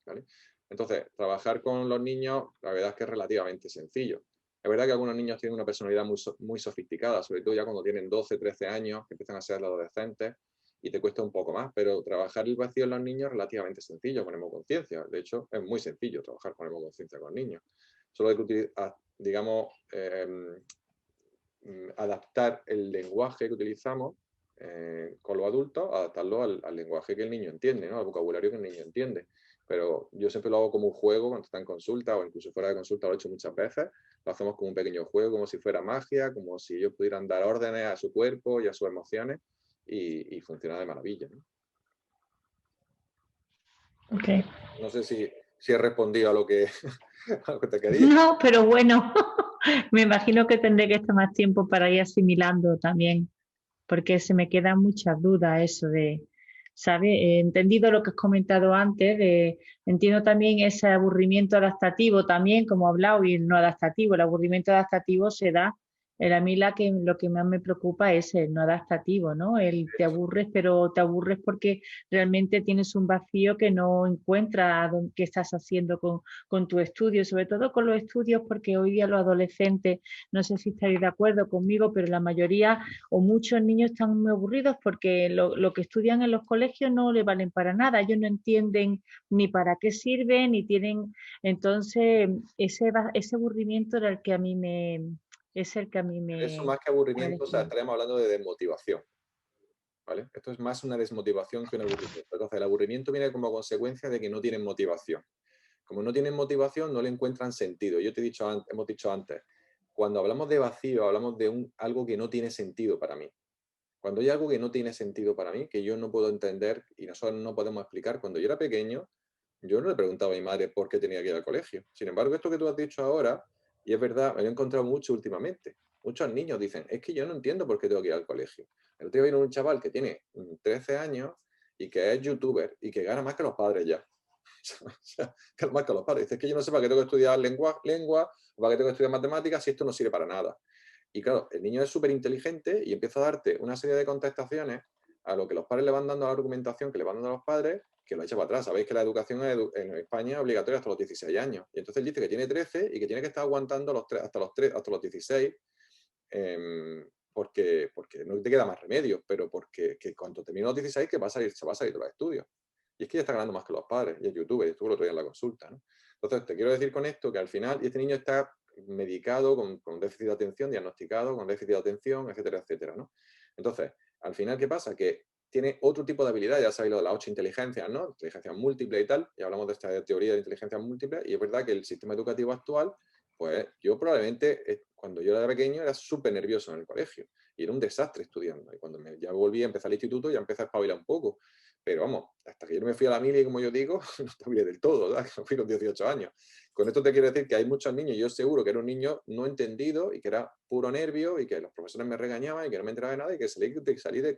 ¿vale? Entonces, trabajar con los niños, la verdad es que es relativamente sencillo. Es verdad que algunos niños tienen una personalidad muy sofisticada, sobre todo ya cuando tienen 12, 13 años, que empiezan a ser adolescentes, y te cuesta un poco más, pero trabajar el vacío en los niños es relativamente sencillo, con hemoconciencia. De hecho, es muy sencillo trabajar con hemoconciencia con niños. Solo hay que, digamos, adaptar el lenguaje que utilizamos con los adultos, adaptarlo al lenguaje que el niño entiende, ¿no? Al vocabulario que el niño entiende. Pero yo siempre lo hago como un juego cuando está en consulta o incluso fuera de consulta, lo he hecho muchas veces. Lo hacemos como un pequeño juego, como si fuera magia, como si ellos pudieran dar órdenes a su cuerpo y a sus emociones y funciona de maravilla, ¿no? Okay. No sé si he respondido a lo que te quería. No, pero bueno, me imagino que tendré que estar más tiempo para ir asimilando también, porque se me quedan muchas dudas eso de ¿sabes? He entendido lo que has comentado antes, entiendo también ese aburrimiento adaptativo también, como he hablado, y el no adaptativo. El aburrimiento adaptativo se da, a mí lo que más me preocupa es el no adaptativo, ¿no? El te aburres, pero te aburres porque realmente tienes un vacío que no encuentras qué estás haciendo con tu estudio, sobre todo con los estudios, porque hoy día los adolescentes, no sé si estaréis de acuerdo conmigo, pero la mayoría o muchos niños están muy aburridos porque lo que estudian en los colegios no les valen para nada, ellos no entienden ni para qué sirven, ni tienen, entonces ese aburrimiento era el que a mí es el que a mí Eso me más que aburrimiento, o sea, parece. estaríamos hablando de desmotivación, ¿vale? Esto es más una desmotivación que un aburrimiento. Entonces, el aburrimiento viene como consecuencia de que no tienen motivación. Como no tienen motivación, no le encuentran sentido. Yo te he dicho antes, hemos dicho antes, cuando hablamos de vacío, hablamos de algo que no tiene sentido para mí. Cuando hay algo que no tiene sentido para mí, que yo no puedo entender y nosotros no podemos explicar, cuando yo era pequeño, yo no le preguntaba a mi madre por qué tenía que ir al colegio. Sin embargo, esto que tú has dicho ahora, y es verdad, me lo he encontrado mucho últimamente. Muchos niños dicen, es que yo no entiendo por qué tengo que ir al colegio. El otro día vino un chaval que tiene 13 años y que es youtuber y que gana más que los padres ya. O sea, gana más que los padres. Dice, es que yo no sé para qué tengo que estudiar lengua o para qué tengo que estudiar matemáticas si esto no sirve para nada. Y claro, el niño es súper inteligente y empieza a darte una serie de contestaciones a lo que los padres le van dando, a la argumentación que le van dando a los padres, que lo echa para atrás. Sabéis que la educación en España es obligatoria hasta los 16 años. Y entonces él dice que tiene 13 y que tiene que estar aguantando hasta los 16 porque no te queda más remedio, pero porque que cuando termine los 16 que se va a salir de los estudios. Y es que ya está ganando más que los padres, y es youtuber, y estuvo el otro día en la consulta, ¿no? Entonces, te quiero decir con esto que al final, este niño está medicado con déficit de atención, diagnosticado con déficit de atención, etcétera, etcétera, ¿no? Entonces, al final, ¿qué pasa? Que tiene otro tipo de habilidad, ya sabéis lo de las 8 inteligencias, ¿no? Inteligencia múltiple y tal, y hablamos de esta teoría de inteligencia múltiple, y es verdad que el sistema educativo actual, pues yo probablemente, cuando yo era pequeño, era súper nervioso en el colegio, y era un desastre estudiando, y cuando ya volví a empezar el instituto, ya empecé a espabilar un poco, pero vamos, hasta que yo no me fui a la mili, como yo digo, no espabilé del todo, ¿verdad? Que me fui con 18 años. Con esto te quiero decir que hay muchos niños, yo seguro que era un niño no entendido y que era puro nervio y que los profesores me regañaban y que no me enteraba de nada y que salí de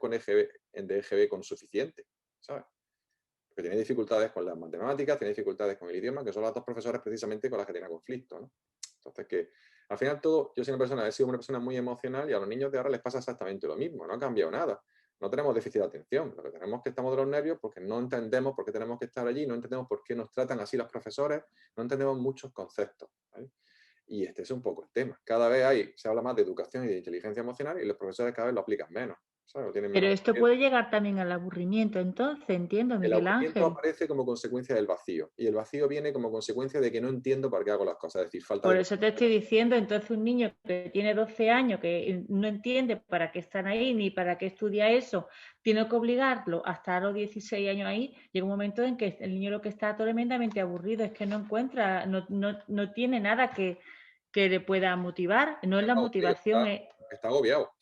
EGB con suficiente, ¿sabes? Porque tenía dificultades con las matemáticas, tenía dificultades con el idioma, que son las dos profesoras precisamente con las que tenía conflicto, ¿no? Entonces, que al final todo, yo soy he sido una persona muy emocional y a los niños de ahora les pasa exactamente lo mismo, no ha cambiado nada. No tenemos déficit de atención, lo que tenemos es que estamos de los nervios porque no entendemos por qué tenemos que estar allí, no entendemos por qué nos tratan así los profesores, no entendemos muchos conceptos, ¿vale? Y este es un poco el tema. Cada vez se habla más de educación y de inteligencia emocional y los profesores cada vez lo aplican menos, ¿sabes? Lo tienen Pero menos. esto puede llegar también al aburrimiento, entonces, entiendo, El Miguel aburrimiento Ángel. aparece como consecuencia del vacío y el vacío viene como consecuencia de que no entiendo para qué hago las cosas, es decir, falta Por de... eso te estoy diciendo, entonces un niño que tiene 12 años, que no entiende para qué están ahí ni para qué estudia eso, tiene que obligarlo hasta los 16 años ahí, llega un momento en que el niño lo que está tremendamente aburrido, es que no encuentra, no tiene nada que le pueda motivar, no es la motivación. Está agobiado,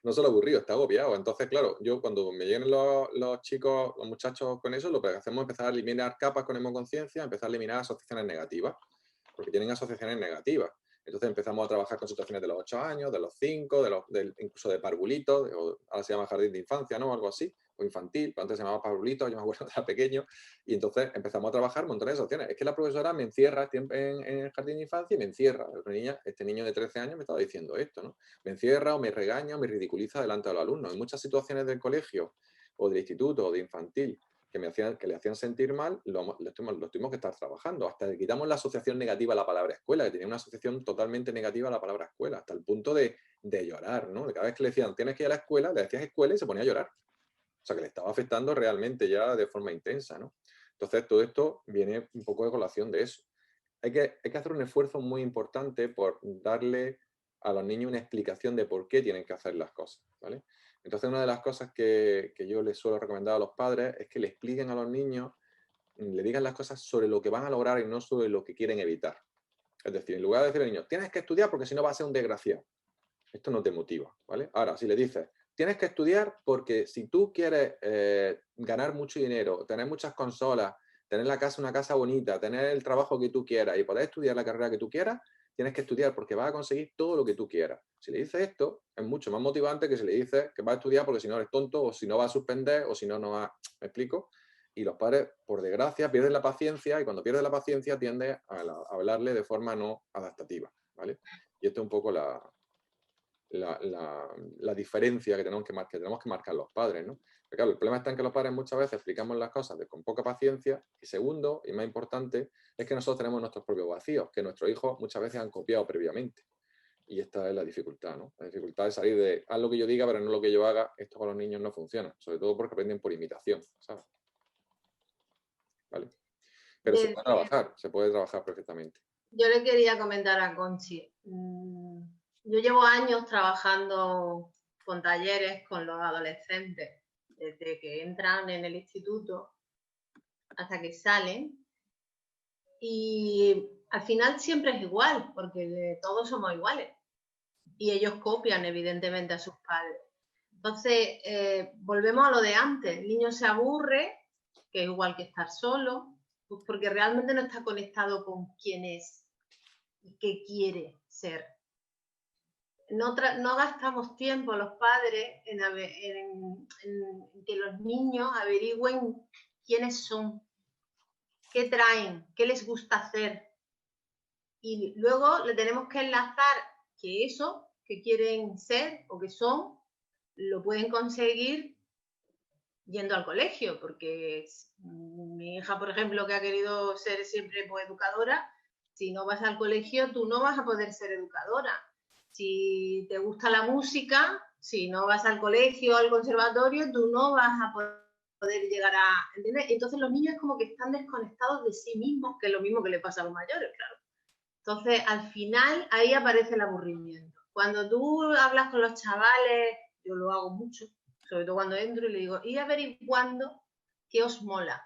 no solo aburrido, está agobiado. Entonces, claro, yo cuando me llegan los chicos, los muchachos con eso, lo que hacemos es empezar a eliminar capas con hemoconciencia, empezar a eliminar asociaciones negativas, porque tienen asociaciones negativas. Entonces empezamos a trabajar con situaciones de los 8 años, de los 5, incluso de parvulitos, ahora se llama jardín de infancia, ¿no? O algo así, o infantil, pero antes se llamaba parvulitos, yo me acuerdo de era pequeño, y entonces empezamos a trabajar montones de opciones. Es que la profesora me encierra en el jardín de infancia y me encierra. Este niño de 13 años me estaba diciendo esto, ¿no? Me encierra o me regaña o me ridiculiza delante de los alumnos. En muchas situaciones del colegio o del instituto o de infantil que le hacían sentir mal, lo tuvimos que estar trabajando. Hasta que quitamos la asociación negativa a la palabra escuela, que tenía una asociación totalmente negativa a la palabra escuela, hasta el punto de llorar, ¿no? Cada vez que le decían, tienes que ir a la escuela, le decías escuela y se ponía a llorar. O sea, que le estaba afectando realmente ya de forma intensa, ¿no? Entonces, todo esto viene un poco de colación de eso. Hay que hacer un esfuerzo muy importante por darle a los niños una explicación de por qué tienen que hacer las cosas, ¿vale? Entonces, una de las cosas que yo les suelo recomendar a los padres es que le expliquen a los niños, le digan las cosas sobre lo que van a lograr y no sobre lo que quieren evitar. Es decir, en lugar de decirle al niño, tienes que estudiar porque si no vas a ser un desgraciado. Esto no te motiva, ¿vale? Ahora, si le dices, tienes que estudiar porque si tú quieres ganar mucho dinero, tener muchas consolas, tener una casa bonita, tener el trabajo que tú quieras y poder estudiar la carrera que tú quieras, tienes que estudiar porque vas a conseguir todo lo que tú quieras. Si le dices esto, es mucho más motivante que si le dices que vas a estudiar porque si no eres tonto, o si no vas a suspender, o si no, no vas... ¿Me explico? Y los padres, por desgracia, pierden la paciencia, y cuando pierden la paciencia tienden a hablarle de forma no adaptativa, ¿vale? Y esto es un poco la diferencia que tenemos que marcar los padres, ¿no? Pero claro, el problema está en que los padres muchas veces explicamos las cosas con poca paciencia, y segundo, y más importante, es que nosotros tenemos nuestros propios vacíos, que nuestros hijos muchas veces han copiado previamente. Y esta es la dificultad, ¿no? La dificultad de salir de, haz lo que yo diga, pero no lo que yo haga. Esto con los niños no funciona, sobre todo porque aprenden por imitación, ¿sabes? ¿Vale? Pero se puede trabajar perfectamente. Yo le quería comentar a Conchi. Yo llevo años trabajando con talleres con los adolescentes, desde que entran en el instituto hasta que salen. Y al final siempre es igual, porque todos somos iguales. Y ellos copian, evidentemente, a sus padres. Entonces, volvemos a lo de antes. El niño se aburre, que es igual que estar solo, pues porque realmente no está conectado con quién es y qué quiere ser. No gastamos tiempo los padres en que los niños averigüen quiénes son, qué traen, qué les gusta hacer. Y luego le tenemos que enlazar que eso que quieren ser o que son, lo pueden conseguir yendo al colegio, porque mi hija, por ejemplo, que ha querido ser siempre educadora, si no vas al colegio, tú no vas a poder ser educadora. Si te gusta la música, si no vas al colegio o al conservatorio, tú no vas a poder llegar a... ¿Entiendes? Entonces los niños como que están desconectados de sí mismos, que es lo mismo que le pasa a los mayores, claro. Entonces, al final, ahí aparece el aburrimiento. Cuando tú hablas con los chavales, yo lo hago mucho, sobre todo cuando entro y le digo, y averiguando qué os mola,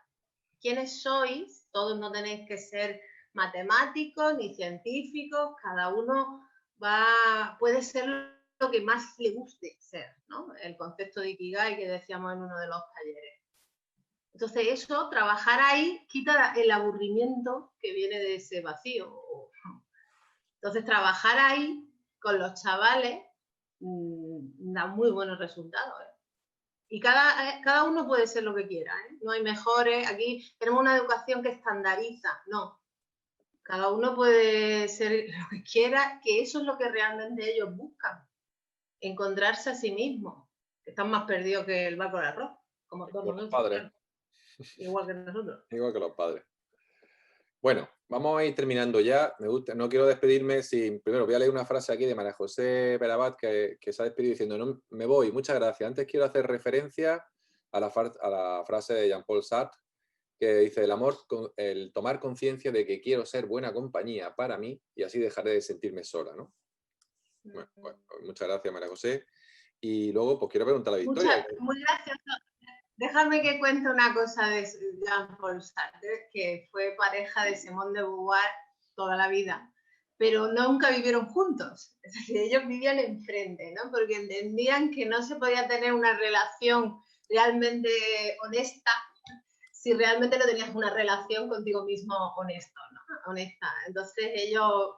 quiénes sois, todos no tenéis que ser matemáticos ni científicos, cada uno puede ser lo que más le guste ser, ¿no? El concepto de Ikigai que decíamos en uno de los talleres. Entonces eso, trabajar ahí, quita el aburrimiento que viene de ese vacío. Entonces trabajar ahí con los chavales da muy buenos resultados, ¿eh? Y cada uno puede ser lo que quiera, ¿eh? No hay mejores. Aquí tenemos una educación que estandariza. No. Cada uno puede ser lo que quiera, que eso es lo que realmente ellos buscan. Encontrarse a sí mismos. Que están más perdidos que el barco del arroz. Como todos nosotros. Padres. Claro. Igual que nosotros. Igual que los padres. Bueno, vamos a ir terminando ya. No quiero despedirme sin... Primero voy a leer una frase aquí de María José Perabat que se ha despedido diciendo, no, me voy, muchas gracias. Antes quiero hacer referencia a la frase de Jean-Paul Sartre que dice, el tomar conciencia de que quiero ser buena compañía para mí y así dejaré de sentirme sola, ¿no? Bueno, muchas gracias, María José. Y luego, pues quiero preguntar a Victoria. Muy gracioso. Déjame que cuente una cosa de Jean-Paul Sartre, que fue pareja de Simone de Beauvoir toda la vida, pero nunca vivieron juntos. Es decir, ellos vivían enfrente, ¿no? Porque entendían que no se podía tener una relación realmente honesta si realmente no tenías una relación contigo mismo honesta. Entonces ellos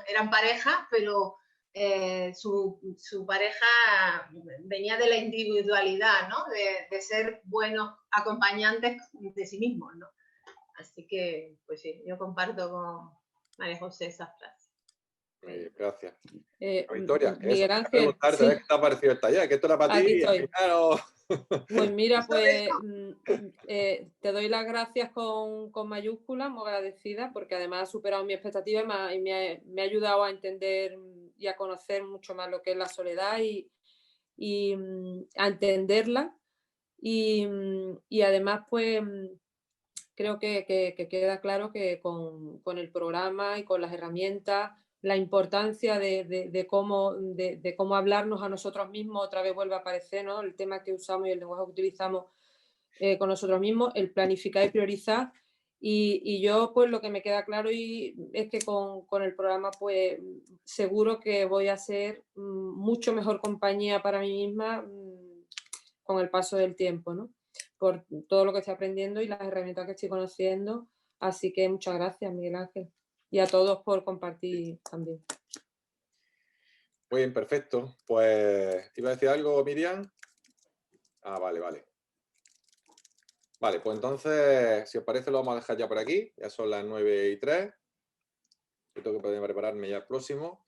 eran pareja, pero su pareja venía de la individualidad, ¿no? De ser buenos acompañantes de sí mismos, ¿no? Así que, pues sí, yo comparto con María José esa frase. Gracias. Victoria, Miguel Ángel, preguntarte, sí. ¿qué te ha parecido el taller? ¿Que esto era para ti? Aquí estoy. Pues mira, te doy las gracias con mayúsculas, muy agradecida, porque además ha superado mi expectativa y me ha ayudado a entender y a conocer mucho más lo que es la soledad y a entenderla. Y además, pues creo que queda claro que con el programa y con las herramientas, la importancia de cómo hablarnos a nosotros mismos, otra vez vuelve a aparecer, ¿no? El tema que usamos y el lenguaje que utilizamos con nosotros mismos, el planificar y priorizar. Y yo, pues lo que me queda claro es que con el programa, pues seguro que voy a ser mucho mejor compañía para mí misma con el paso del tiempo, ¿no? Por todo lo que estoy aprendiendo y las herramientas que estoy conociendo. Así que muchas gracias, Miguel Ángel. y a todos por compartir también. Muy bien, perfecto. Pues, ¿iba a decir algo, Miriam? Ah, vale, vale. Vale, pues entonces, si os parece, lo vamos a dejar ya por aquí. Ya son las 9:03. Yo tengo que poder prepararme ya el próximo.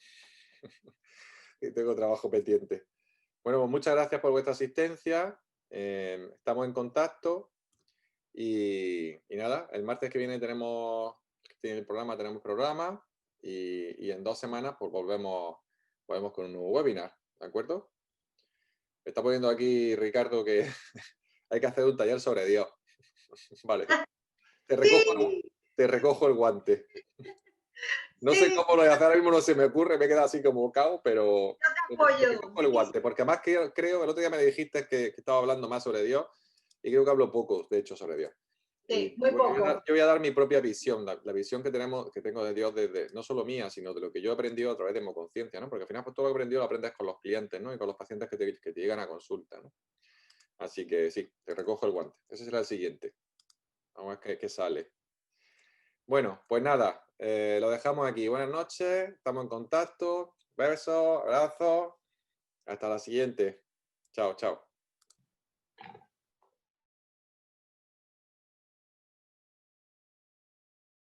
Y tengo trabajo pendiente. Bueno, pues muchas gracias por vuestra asistencia. Estamos en contacto. Y nada, el martes que viene tenemos programa. Y en 2 semanas pues volvemos con un nuevo webinar. ¿De acuerdo? Me está poniendo aquí Ricardo que hay que hacer un taller sobre Dios. Vale. Te recojo el guante. No sé cómo lo voy a hacer, ahora mismo no se me ocurre, me queda así como cao, pero te recojo el guante, porque además creo, el otro día me dijiste que estaba hablando más sobre Dios y creo que hablo poco, de hecho, sobre Dios. Sí, Y muy bueno, poco. yo voy a dar mi propia visión, la visión que tengo de Dios, no solo mía, sino de lo que yo he aprendido a través de mi conciencia, ¿no? Porque al final pues, todo lo que he aprendido lo aprendes con los clientes, ¿no? Y con los pacientes que te llegan a consulta, ¿no? Así que sí, te recojo el guante. Ese será el siguiente. Vamos a ver qué sale. Bueno, pues nada, lo dejamos aquí. Buenas noches, estamos en contacto. Besos, abrazos. Hasta la siguiente. Chao, chao.